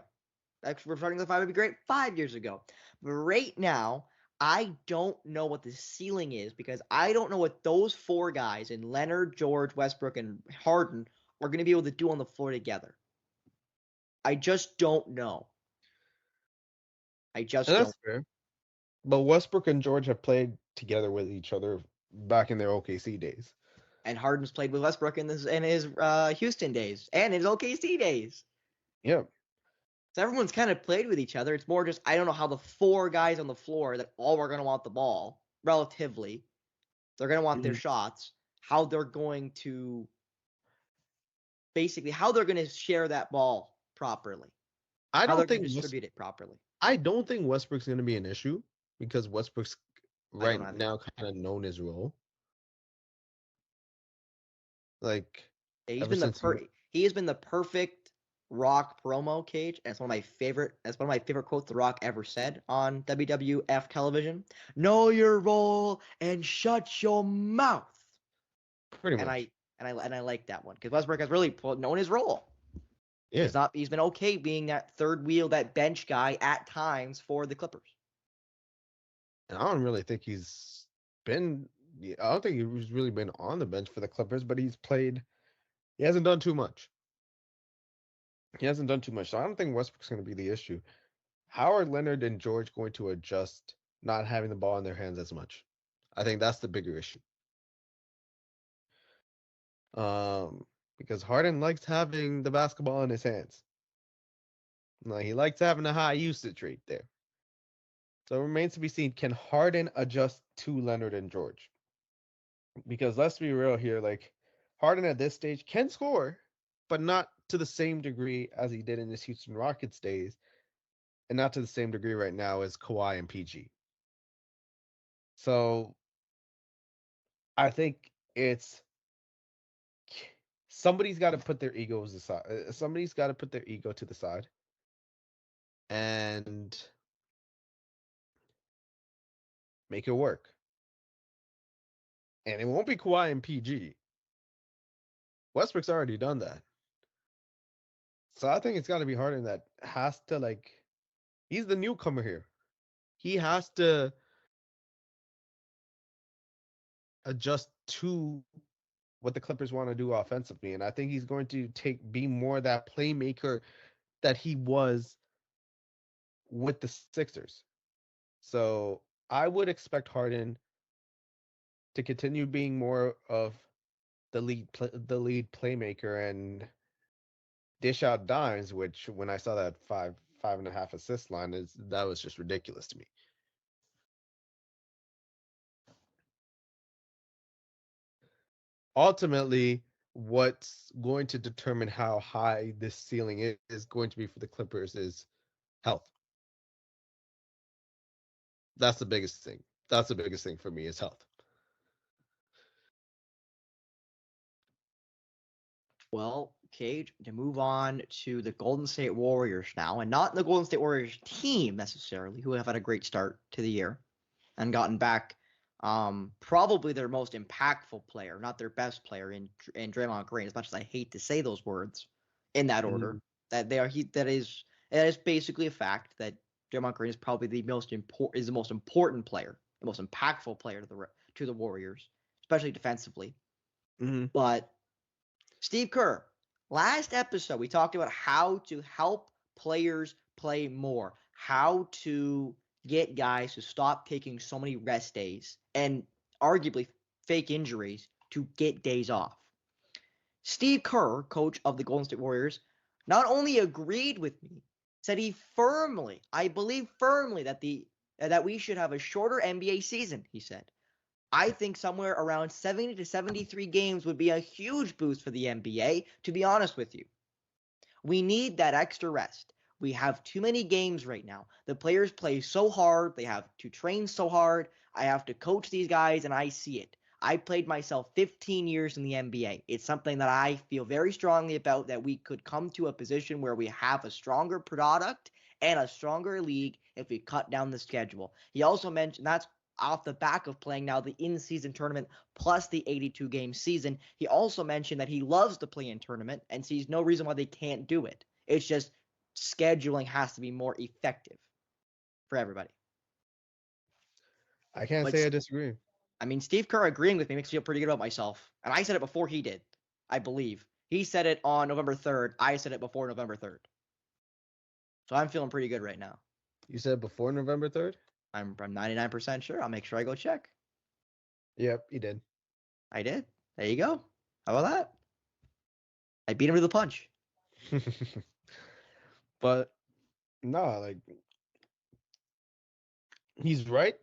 We're starting the 5 would be great 5 years ago. But right now, I don't know what the ceiling is because I don't know what those 4 guys in Leonard, George, Westbrook, and Harden are going to be able to do on the floor together. I just don't know. That's fair. But Westbrook and George have played together with each other back in their OKC days. And Harden's played with Westbrook in his Houston days and his OKC days. Yeah. So everyone's kind of played with each other. It's more just I don't know how the 4 guys on the floor that all are going to want the ball relatively. They're going to want their shots. How they're going to share that ball properly. How they're going to distribute it properly. I don't think Westbrook's going to be an issue because Westbrook's right now kind of known his role. Like he has been the perfect Rock promo, Cage. That's one of my favorite quotes The Rock ever said on WWF television. Know your role and shut your mouth. Pretty much. And I like that one because Westbrook has really known his role. Yeah. He's been okay being that third wheel, that bench guy at times for the Clippers. And I don't really think he's been. I don't think he's really been on the bench for the Clippers, but he's played. He hasn't done too much. So I don't think Westbrook's going to be the issue. How are Leonard and George going to adjust not having the ball in their hands as much? I think that's the bigger issue. Because Harden likes having the basketball in his hands. Like, he likes having a high usage rate there. So it remains to be seen, can Harden adjust to Leonard and George? Because let's be real here, like Harden at this stage can score, but not to the same degree as he did in his Houston Rockets days, and not to the same degree right now as Kawhi and PG. So I think it's somebody's got to put their egos aside. Somebody's got to put their ego to the side and make it work. And it won't be Kawhi and PG. Westbrook's already done that. So I think it's got to be Harden that has to, he's the newcomer here. He has to adjust to what the Clippers want to do offensively, and I think he's going to be more that playmaker that he was with the Sixers. So I would expect Harden to continue being more of the lead playmaker and dish out dimes. Which when I saw that 5.5 assist line, that was just ridiculous to me. Ultimately, what's going to determine how high this ceiling is going to be for the Clippers is health. That's the biggest thing. That's the biggest thing for me is health. Well, Cage, to move on to the Golden State Warriors now, and not the Golden State Warriors team necessarily, who have had a great start to the year and gotten back probably their most impactful player, not their best player in Draymond Green, as much as I hate to say those words in that order. Mm-hmm. That is basically a fact that Draymond Green is probably the most important player, the most impactful player to the Warriors, especially defensively. Mm-hmm. But Steve Kerr, last episode we talked about how to help players play more, how to get guys to stop taking so many rest days and arguably fake injuries to get days off. Steve Kerr, coach of the Golden State Warriors, not only agreed with me, said he firmly, I believe firmly that we should have a shorter NBA season, he said. I think somewhere around 70 to 73 games would be a huge boost for the NBA, to be honest with you. We need that extra rest. We have too many games right now. The players play so hard. They have to train so hard. I have to coach these guys, and I see it. I played myself 15 years in the NBA. It's something that I feel very strongly about, that we could come to a position where we have a stronger product and a stronger league if we cut down the schedule. He also mentioned that's off the back of playing now the in-season tournament plus the 82-game season. He also mentioned that he loves the play-in tournament and sees no reason why they can't do it. It's just scheduling has to be more effective for everybody. I can't say I disagree. I mean, Steve Kerr agreeing with me makes me feel pretty good about myself. And I said it before he did, I believe. He said it on November 3rd. I said it before November 3rd. So I'm feeling pretty good right now. You said before November 3rd? I'm 99% sure. I'll make sure I go check. Yep, you did. I did. There you go. How about that? I beat him to the punch. But no, like he's right,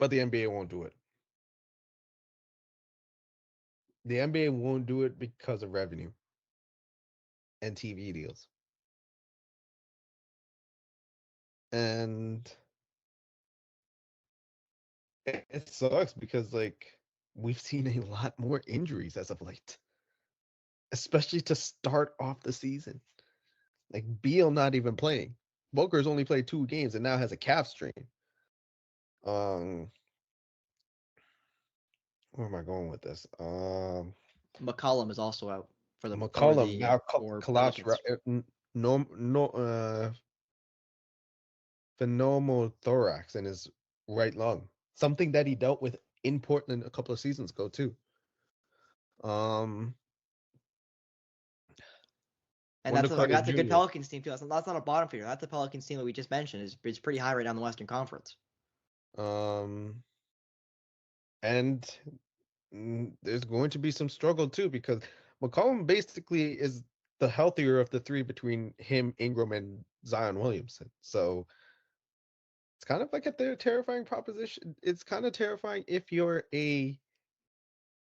but the NBA won't do it. The NBA won't do it because of revenue and TV deals. And it sucks because like we've seen a lot more injuries as of late, especially to start off the season. Like Beal not even playing. Booker's only played 2 games and now has a calf strain. Where am I going with this? McCollum is also out for the McCollum now collapsed. Pelicans. No, pneumothorax in his right lung. Something that he dealt with in Portland a couple of seasons ago too. And that's a good Pelicans team too. That's not a bottom feeder. That's the Pelicans team that we just mentioned. Is pretty high right now in the Western Conference. And there's going to be some struggle too because McCollum basically is the healthier of the 3 between him, Ingram, and Zion Williamson. So it's kind of like a terrifying proposition. It's kind of terrifying if you're a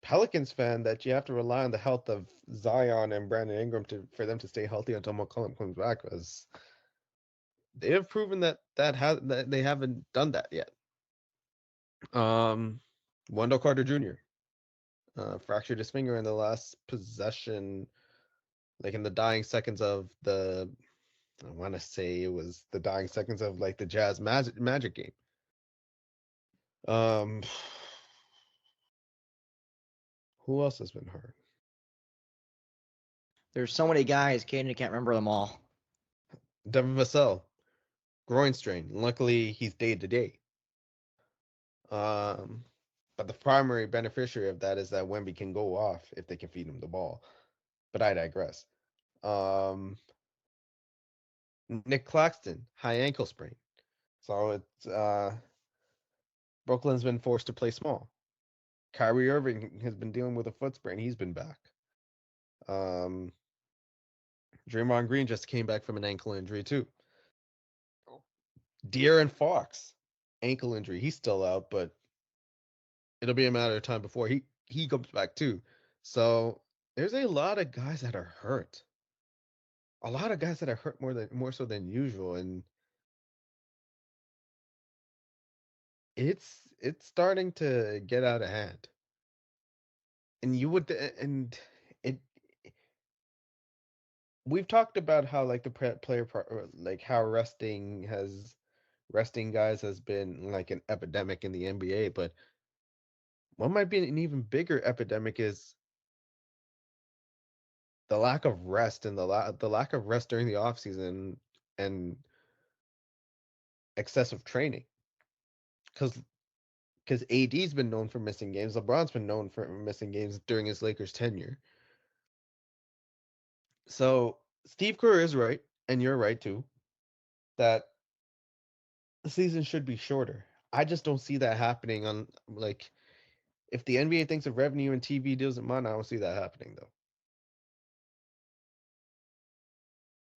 Pelicans fan that you have to rely on the health of Zion and Brandon Ingram for them to stay healthy until McCollum comes back, because they have proven that they haven't done that yet. Wendell Carter Jr. Fractured his finger in the last possession, like in the dying seconds of I want to say it was the dying seconds of like the Jazz Magic game. Who else has been hurt? There's so many guys, Caden can't remember them all. Devin Vassell, groin strain. Luckily, he's day to day. But the primary beneficiary of that is that Wemby can go off if they can feed him the ball. But I digress. Um, Nick Claxton, high ankle sprain. So it's Brooklyn's been forced to play small. Kyrie Irving has been dealing with a foot sprain. He's been back. Um, Draymond Green just came back from an ankle injury too. De'Aaron Fox, ankle injury. He's still out, but it'll be a matter of time before he comes back too. So there's a lot of guys that are hurt. A lot of guys that are hurt more so than usual, and it's starting to get out of hand. And you would and it we've talked about how like the like how resting guys has been like an epidemic in the NBA, but what might be an even bigger epidemic is the lack of rest and the lack of rest during the off season and excessive training. Because AD's been known for missing games, LeBron's been known for missing games during his Lakers tenure. So Steve Kerr is right, and you're right too, that the season should be shorter. I just don't see that happening on like if the NBA thinks of revenue and TV deals in mind, I don't see that happening though.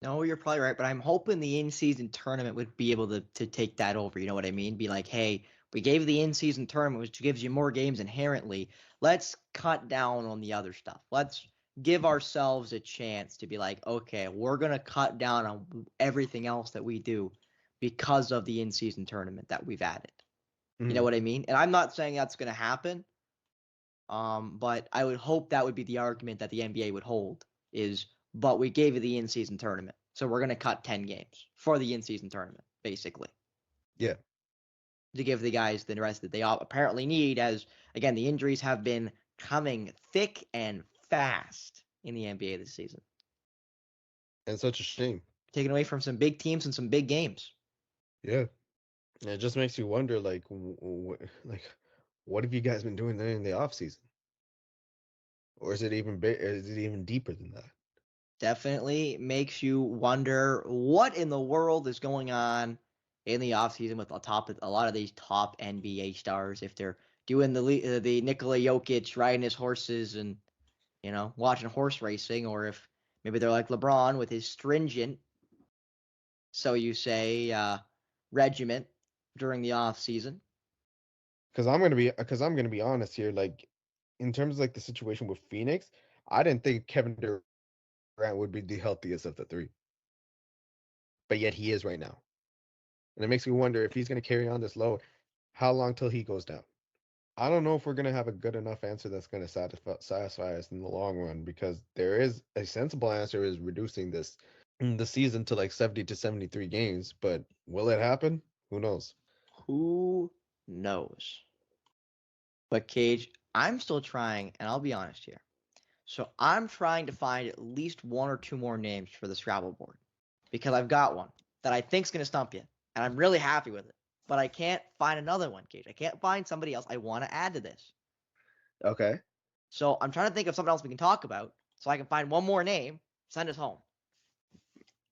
No, you're probably right, but I'm hoping the in-season tournament would be able to take that over. You know what I mean? Be like, hey, we gave the in-season tournament, which gives you more games inherently. Let's cut down on the other stuff. Let's give ourselves a chance to be like, okay, we're gonna cut down on everything else that we do because of the in-season tournament that we've added. You know what I mean? And I'm not saying that's gonna happen. But I would hope that would be the argument that the NBA would hold is, but we gave you the in-season tournament, so we're going to cut 10 games for the in-season tournament, basically. Yeah. To give the guys the rest that they apparently need, as, again, the injuries have been coming thick and fast in the NBA this season. And such a shame. Taken away from some big teams and some big games. Yeah. And it just makes you wonder, like, what have you guys been doing in the off season? Or is it even big? Is it even deeper than that? Definitely makes you wonder what in the world is going on in the offseason with a lot of these top NBA stars. If they're doing the Nikola Jokic riding his horses and watching horse racing, or if maybe they're like LeBron with his stringent, so you say, regiment during the off season. Because I'm gonna be honest here. Like, in terms of like the situation with Phoenix, I didn't think Kevin Durant would be the healthiest of the three, but yet he is right now. And it makes me wonder if he's gonna carry on this low, how long till he goes down. I don't know if we're gonna have a good enough answer that's gonna satisfy us in the long run because there is a sensible answer is reducing the season to like 70 to 73 games, but will it happen? Who knows? Who knows? But Cage, I'm still trying, and I'll be honest here. So I'm trying to find at least one or two more names for the Scrabble board because I've got one that I think's going to stump you, and I'm really happy with it. But I can't find another one, Cage. I can't find somebody else I want to add to this. Okay. So I'm trying to think of something else we can talk about so I can find one more name, send us home.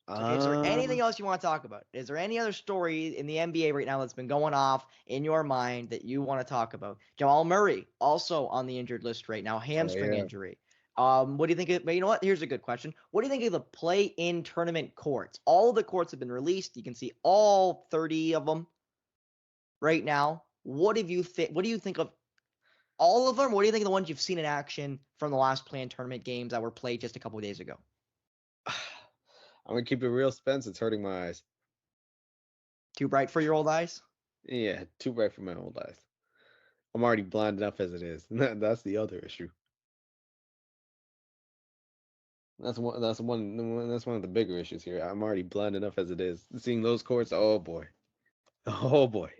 So, okay, is there anything else you want to talk about? Is there any other story in the NBA right now that's been going off in your mind that you want to talk about? Jamal Murray, also on the injured list right now, hamstring injury. What do you think of, you know what? Here's a good question. What do you think of the play-in tournament courts? All of the courts have been released. You can see all 30 of them right now. What do you think of all of them? What do you think of the ones you've seen in action from the last play-in tournament games that were played just a couple of days ago? I'm gonna keep it real, Spence. It's hurting my eyes. Too bright for your old eyes? Yeah, too bright for my old eyes. I'm already blind enough as it is. That's the other issue. That's one of the bigger issues here. I'm already blind enough as it is. Seeing those courts, oh boy. Oh boy.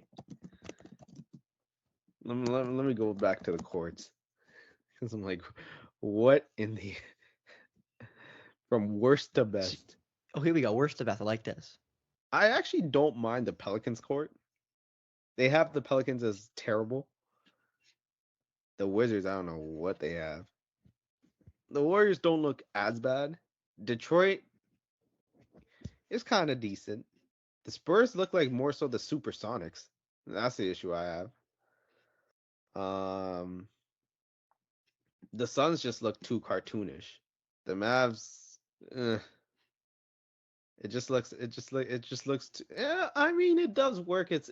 Let me go back to the courts. Because I'm like, what in the from worst to best? Oh, here we go. Worst to best. I like this. I actually don't mind the Pelicans court. They have the Pelicans as terrible. The Wizards, I don't know what they have. The Warriors don't look as bad. Detroit is kind of decent. The Spurs look like more so the Supersonics. That's the issue I have. Um, the Suns just look too cartoonish. The Mavs, eh, it just looks. Yeah, I mean, it does work. It's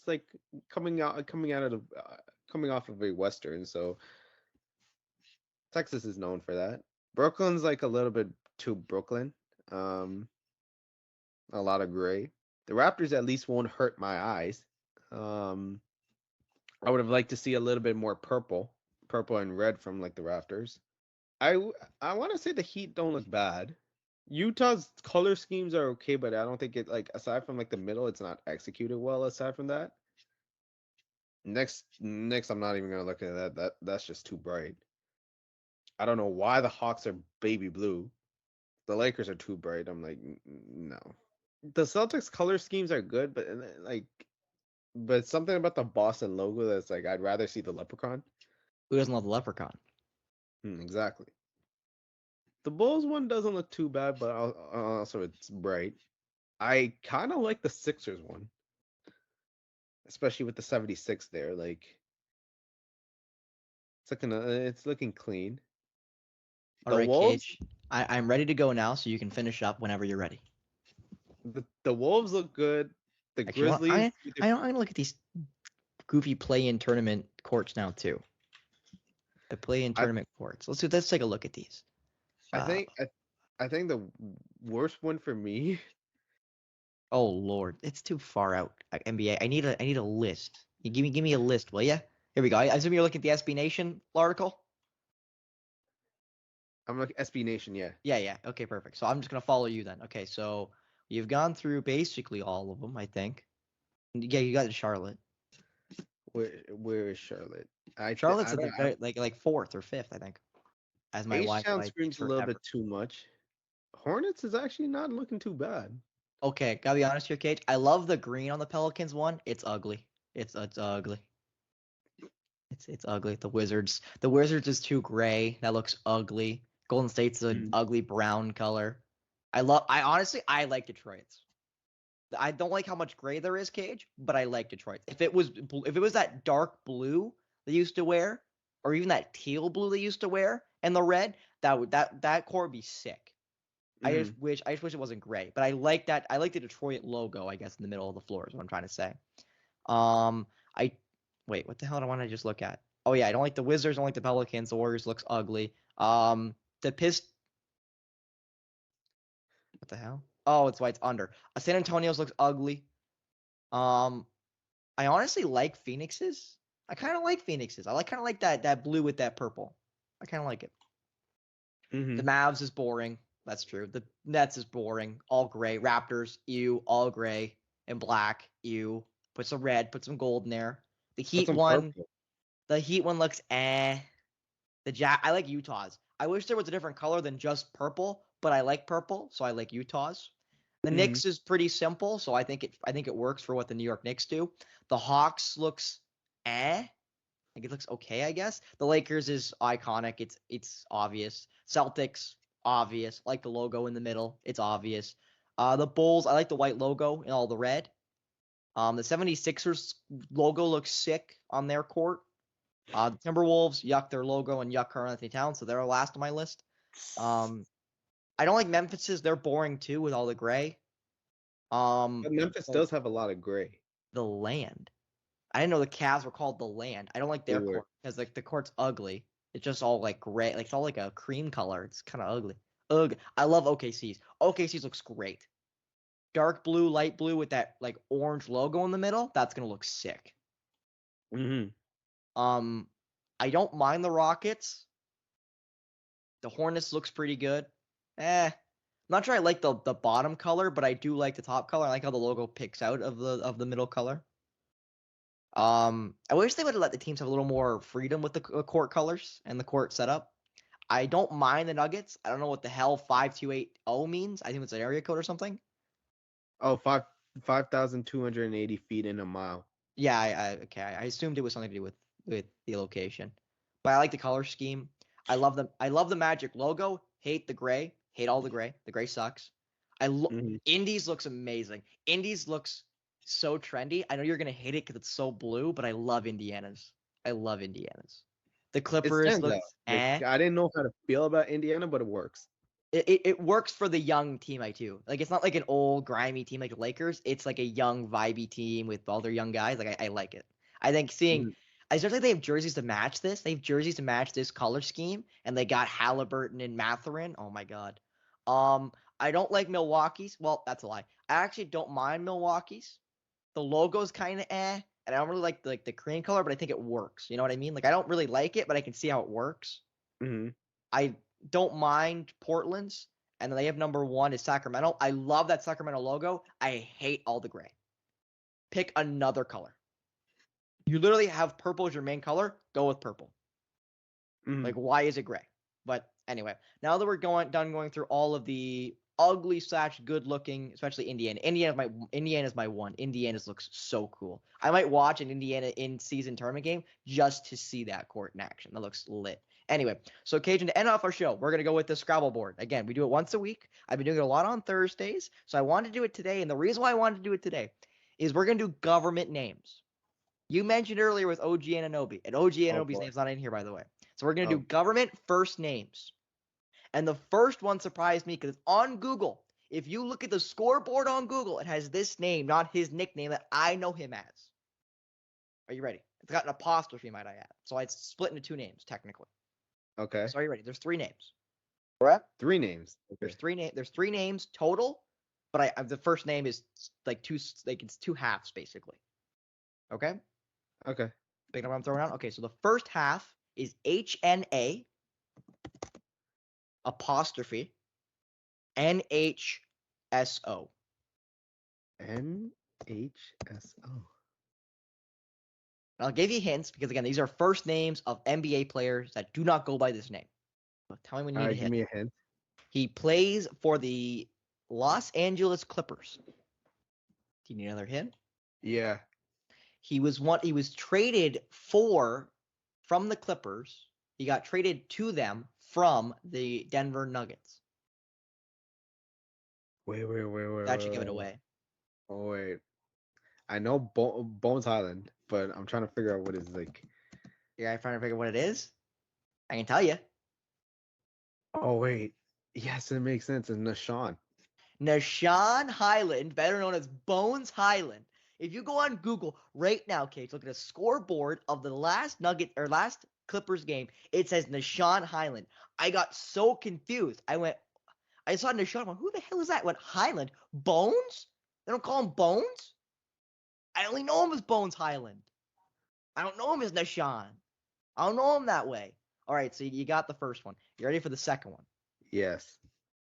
like coming out of coming off of a Western. So Texas is known for that. Brooklyn's like a little bit too Brooklyn. Um, a lot of gray. The Raptors at least won't hurt my eyes. Um, I would have liked to see a little bit more purple and red from like the Raptors. I want to say the Heat don't look bad. Utah's color schemes are okay, but I don't think it like aside from like the middle, it's not executed well. Aside from that, next, I'm not even gonna look at that. That's just too bright. I don't know why the Hawks are baby blue. The Lakers are too bright. I'm like, no. The Celtics color schemes are good, but like, but something about the Boston logo that's like, I'd rather see the leprechaun. Who doesn't love the leprechaun? Exactly. The Bulls one doesn't look too bad, but also it's bright. I kind of like the Sixers one, especially with the 76 there. Like it's looking clean. All The right, Wolves, Cage. I'm ready to go now, so you can finish up whenever you're ready. the Wolves look good. The Actually, Grizzlies, I'm gonna look at these goofy play-in tournament courts now too. The play-in I tournament courts. Let's take a look at these. I think I think the worst one for me. Oh Lord, it's too far out. NBA. I need a list. You give me a list, will ya? Here we go. I assume you're looking at the SB Nation article. I'm like SB Nation, yeah. Yeah. Okay, perfect. So I'm just gonna follow you then. Okay, so you've gone through basically all of them, I think. Yeah, you got Charlotte. Where is Charlotte? Charlotte's at the very, like fourth or fifth, I think, as my H-Town Wi-Fi takes screams a little forever. bit too much. Hornets is actually not looking too bad. Okay, gotta be honest here, Cage. I love the green on the Pelicans one. It's ugly. It's ugly. It's ugly. The Wizards is too gray. That looks ugly. Golden State's an ugly brown color. I honestly like Detroit's. I don't like how much gray there is, Cage, but I like Detroit. If it was that dark blue they used to wear, or even that teal blue they used to wear, and the red, that core would be sick. I just wish it wasn't gray, but I like that. I like the Detroit logo, I guess, in the middle of the floor is what I'm trying to say. I wait, what the hell do I want to just look at? Oh yeah, I don't like the Wizards, I don't like the Pelicans. The Warriors looks ugly. The what the hell? Oh, it's why it's under. San Antonio's looks ugly. I honestly like Phoenix's. I kind of like Phoenix's. I kind of like that blue with that purple. I kind of like it. The Mavs is boring. That's true. The Nets is boring. All gray. Raptors, ew, all gray and black, ew. Put some red, put some gold in there. The Put Heat some one, purple. looks eh. I like Utah's. I wish there was a different color than just purple, but I like purple, so I like Utah's. The Knicks is pretty simple, so I think it works for what the New York Knicks do. The Hawks looks eh. Like it looks okay, I guess. The Lakers is iconic. It's obvious. Celtics, obvious. Like the logo in the middle. It's obvious. The Bulls, I like the white logo and all the red. The 76ers logo looks sick on their court. The Timberwolves, yuck their logo and yuck Karl-Anthony Towns, so they're last on my list. I don't like Memphis's. They're boring too with all the gray. But Memphis does have a lot of gray. The Land. I didn't know the Cavs were called the Land. I don't like their court because like the court's ugly. It's just all like gray, like it's all like a cream color. It's kind of ugly. Ugh. I love OKC's. OKC's looks great. Dark blue, light blue with that like orange logo in the middle. That's gonna look sick. I don't mind the Rockets. The Hornets looks pretty good. I'm not sure I like the bottom color, but I do like the top color. I like how the logo picks out of the middle color. I wish they would let the teams have a little more freedom with the court colors and the court setup. I don't mind the Nuggets. I don't know what the hell 5280 means. I think it's an area code or something. Oh, 5,280 feet in a mile. Yeah, okay. I assumed it was something to do with the location. but I like the color scheme. I love them. I love the Magic logo. Hate the gray. Hate all the gray. The gray sucks. Indies looks amazing. Indies looks so trendy. I know you're gonna hate it because it's so blue, but I love Indiana's. I love Indiana's. The It Clippers stands out. looks Like I didn't know how to feel about Indiana, but it works. It works for the young team I too. Like it's not like an old grimy team like the Lakers. It's like a young vibey team with all their young guys. Like I like it. I think seeing Mhm. especially they have jerseys to match this. They have jerseys to match this color scheme, and they got Halliburton and Mathurin. Oh my god. I don't like Milwaukee's. Well, that's a lie. I actually don't mind Milwaukee's. The logo's kind of and I don't really like the cream color, but I think it works. You know what I mean? Like I don't really like it, but I can see how it works. Mhm. I don't mind Portland's, and then they have number 1 is Sacramento. I love that Sacramento logo. I hate all the gray. Pick another color. You literally have purple as your main color. Go with purple. Mhm. Like, why is it gray? But anyway, now that we're done going through all of the ugly / good looking, especially Indiana. Indiana's my one. Indiana's looks so cool. I might watch an Indiana in season tournament game just to see that court in action. That looks lit. Anyway, so Cajun, to end off our show, we're gonna go with the Scrabble board. Again, we do it once a week. I've been doing it a lot on Thursdays, so I wanted to do it today. And the reason why I wanted to do it today is we're gonna do government names. You mentioned earlier with OG Anunoby, and OG Oh Anunoby's boy. name's not in here, by the way. So we're gonna do Oh. government first names. And the first one surprised me because it's on Google. If you look at the scoreboard on Google, it has this name, not his nickname that I know him as. Are you ready? It's got an apostrophe, might I add. So it's split into 2 names, technically. Okay. So are you ready? There's 3 names. Correct? 3 names. There's Okay. there's 3 names total, but the first name is like it's 2 halves basically. Okay? Okay. Picking up what I'm throwing out? Okay, so the first half is HNA apostrophe NHSO. NHSO. I'll give you hints because again, these are first names of NBA players that do not go by this name. So tell me when you All need a right, give hint. me a hint. He plays for the Los Angeles Clippers. Do you need another hint? Yeah. He was traded from the Clippers. He got traded to them from the Denver Nuggets. Wait. That should give it away. Oh wait. I know Bones Highland, but I'm trying to figure out what is like. You're trying to figure out what it is? I can tell you. Oh wait. Yes, it makes sense. It's Nashawn. Nashawn Highland, better known as Bones Highland. If you go on Google right now, Kate, look at a scoreboard of the last last Clippers game. It says Nashawn Highland. I got so confused. I saw Nashawn. I went, who the hell is that? I went, Highland? Bones? They don't call him Bones? I only know him as Bones Highland. I don't know him as Nashawn. I don't know him that way. All right, so you got the first one. You ready for the second one? Yes.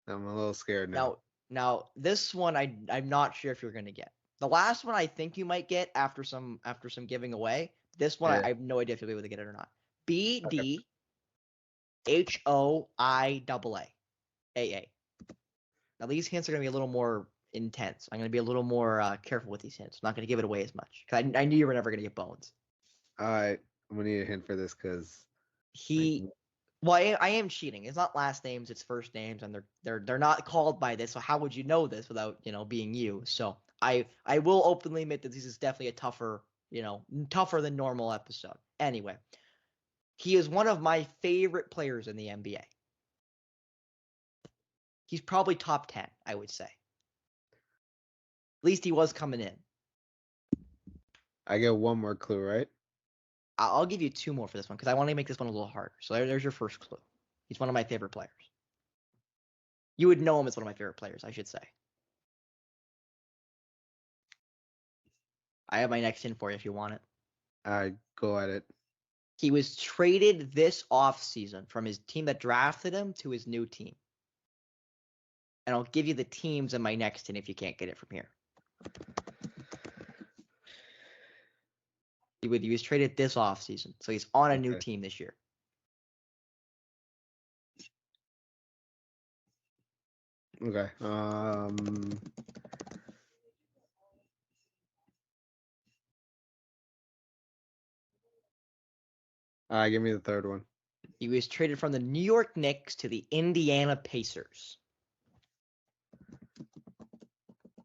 I'm a little scared now. Now this one I'm not sure if you're gonna get. The last one I think you might get after some giving away. This one Yeah. I have no idea if you'll be able to get it or not. B Okay. D HOIAA. Now these hints are gonna be a little more intense. I'm gonna be a little more careful with these hints. I'm not gonna give it away as much because I knew you were never gonna get Bones. All right. I'm gonna need a hint for this because Well, I am cheating. It's not last names, it's first names, and they're not called by this. So how would you know this without being you? So I will openly admit that this is definitely a tougher than normal episode. Anyway, he is one of my favorite players in the NBA. He's probably top 10, I would say. At least he was coming in. I get one more clue, right? I'll give you 2 more for this one because I want to make this one a little harder. So there's your first clue. He's one of my favorite players. You would know him as one of my favorite players, I should say. I have my next hint for you if you want it. I go at it. He was traded this offseason from his team that drafted him to his new team. And I'll give you the teams in my next hint if you can't get it from here. He was traded this offseason, so he's on a new team this year. Okay. Give me the third one. He was traded from the New York Knicks to the Indiana Pacers.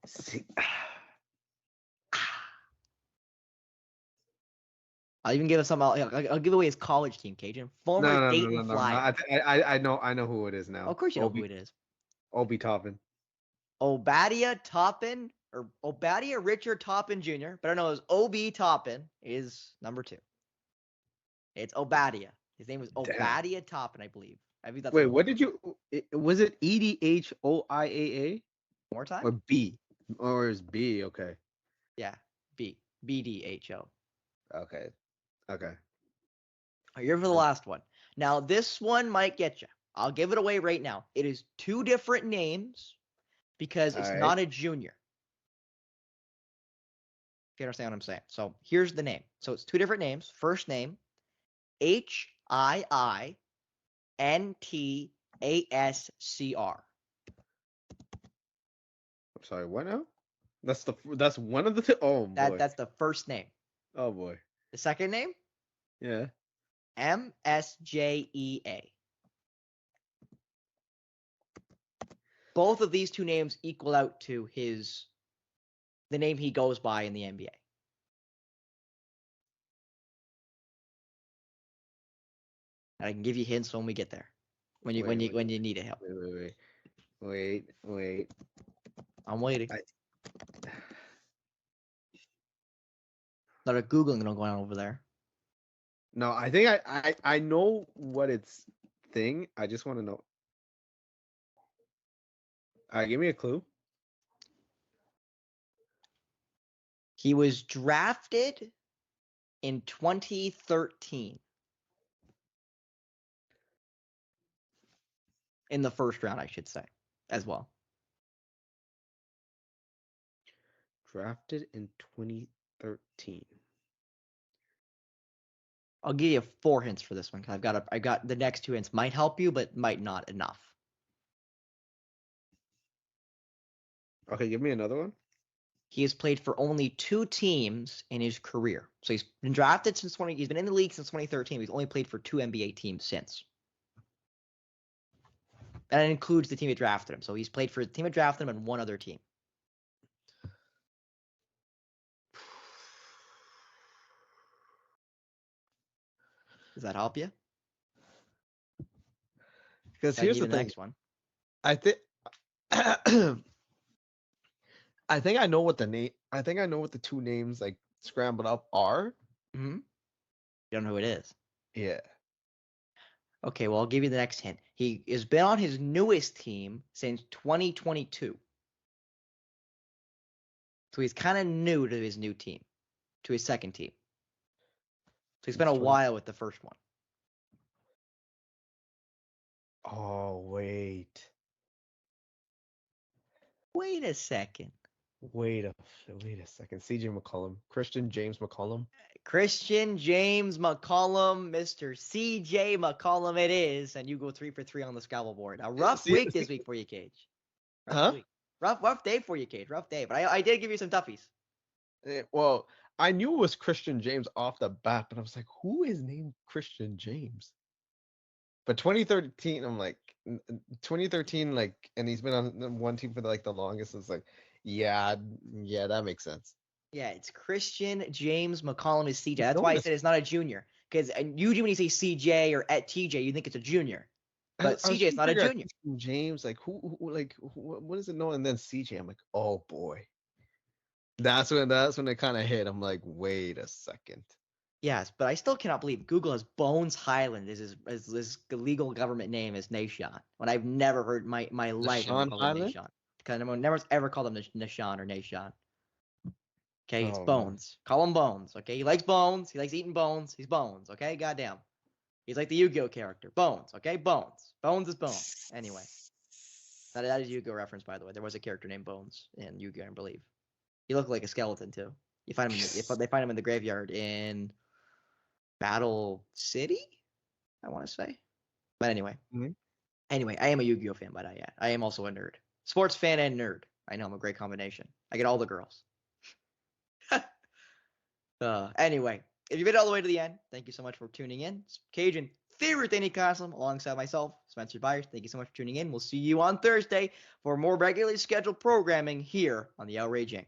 See, I'll even give us some. I'll give away his college team, Cajun. Former Dayton no. Flyer. I know who it is now. Oh, of course you know who it is. Obi Toppin. Obadiah Toppin, or Obadiah Richard Toppin Jr., but I know it was Obi Toppin is number 2. It's Obadiah. His name was Obadiah Toppin, I believe. I believe that's Wait, what did you? Was it EDHOIAA more time? or B? Or is B? Okay. Yeah, BDHO. Okay. Here for the last one. Now, this one might get you. I'll give it away right now. It is 2 different names because it's not a junior. If you understand what I'm saying. So here's the name. So it's 2 different names. First name, HIINTASCR. I'm sorry. What now? That's one of the two. Oh boy. That's the first name. Oh boy. The second name, Yeah. MSJEA. Both of these 2 names equal out to the name he goes by in the NBA. And I can give you hints when we get there. When you need a help. Wait. I'm waiting. A lot of Googling going on over there. No, I think I know what it's thing. I just want to know. All right, give me a clue. He was drafted in 2013. In the first round, I should say, as well. Drafted in 2013. I'll give you 4 hints for this one because I got the next 2 hints might help you, but might not enough. Okay, give me another one. He has played for only 2 teams in his career. So he's been drafted since he's been in the league since 2013. He's only played for 2 NBA teams since. And it includes the team that drafted him. So he's played for the team that drafted him and 1 other team. Does that help you? Because here's the thing. Next one. I think I think I know what the name. I think I know what the 2 names like scrambled up are. Mm-hmm. You don't know who it is. Yeah. Okay, well, I'll give you the next hint. He has been on his newest team since 2022. So he's kind of new to his new team, to his second team. So he's been a while with the first one. Oh, wait. Wait a second. Wait a second. CJ McCollum. Christian James McCollum. Christian James McCollum, Mr. CJ McCollum it is. And you go 3 for 3 on the Scrabble board. A rough week this week for you, Cage. Rough day for you, Cage. Rough day. But I did give you some toughies. Well, I knew it was Christian James off the bat, but I was like, who is named Christian James? But 2013, I'm like, 2013, like, and he's been on one team for the longest. It's like, yeah, that makes sense. Yeah, it's Christian James McCollum is CJ. That's why I said it's not a junior. Because usually when you say CJ or at TJ, you think it's a junior. But CJ is not a junior. James, like what is it known? And then CJ, I'm like, oh boy. That's when it kind of hit. I'm like, wait a second. Yes, but I still cannot believe Google has Bones Highland as his legal government name is Nashawn. When I've never heard my life ever called him Nashawn. Because no one never ever called him Nashawn or Nashawn. Okay, it's Bones. Man. Call him Bones. Okay, he likes bones. He likes eating bones. He's Bones. Okay, goddamn. He's like the Yu-Gi-Oh character. Bones. Okay, Bones. Bones is Bones. Anyway, that is a Yu-Gi-Oh reference, by the way. There was a character named Bones in Yu-Gi-Oh, I believe. He looked like a skeleton too. You find him. They find him in the graveyard in Battle City, I want to say. But anyway, Anyway, I am a Yu-Gi-Oh fan, but I am also a nerd, sports fan and nerd. I know I'm a great combination. I get all the girls. Anyway, if you made it all the way to the end, thank you so much for tuning in. Cajun, favorite Danny Caslam, alongside myself, Spencer Byers. Thank you so much for tuning in. We'll see you on Thursday for more regularly scheduled programming here on the Outrage Inc.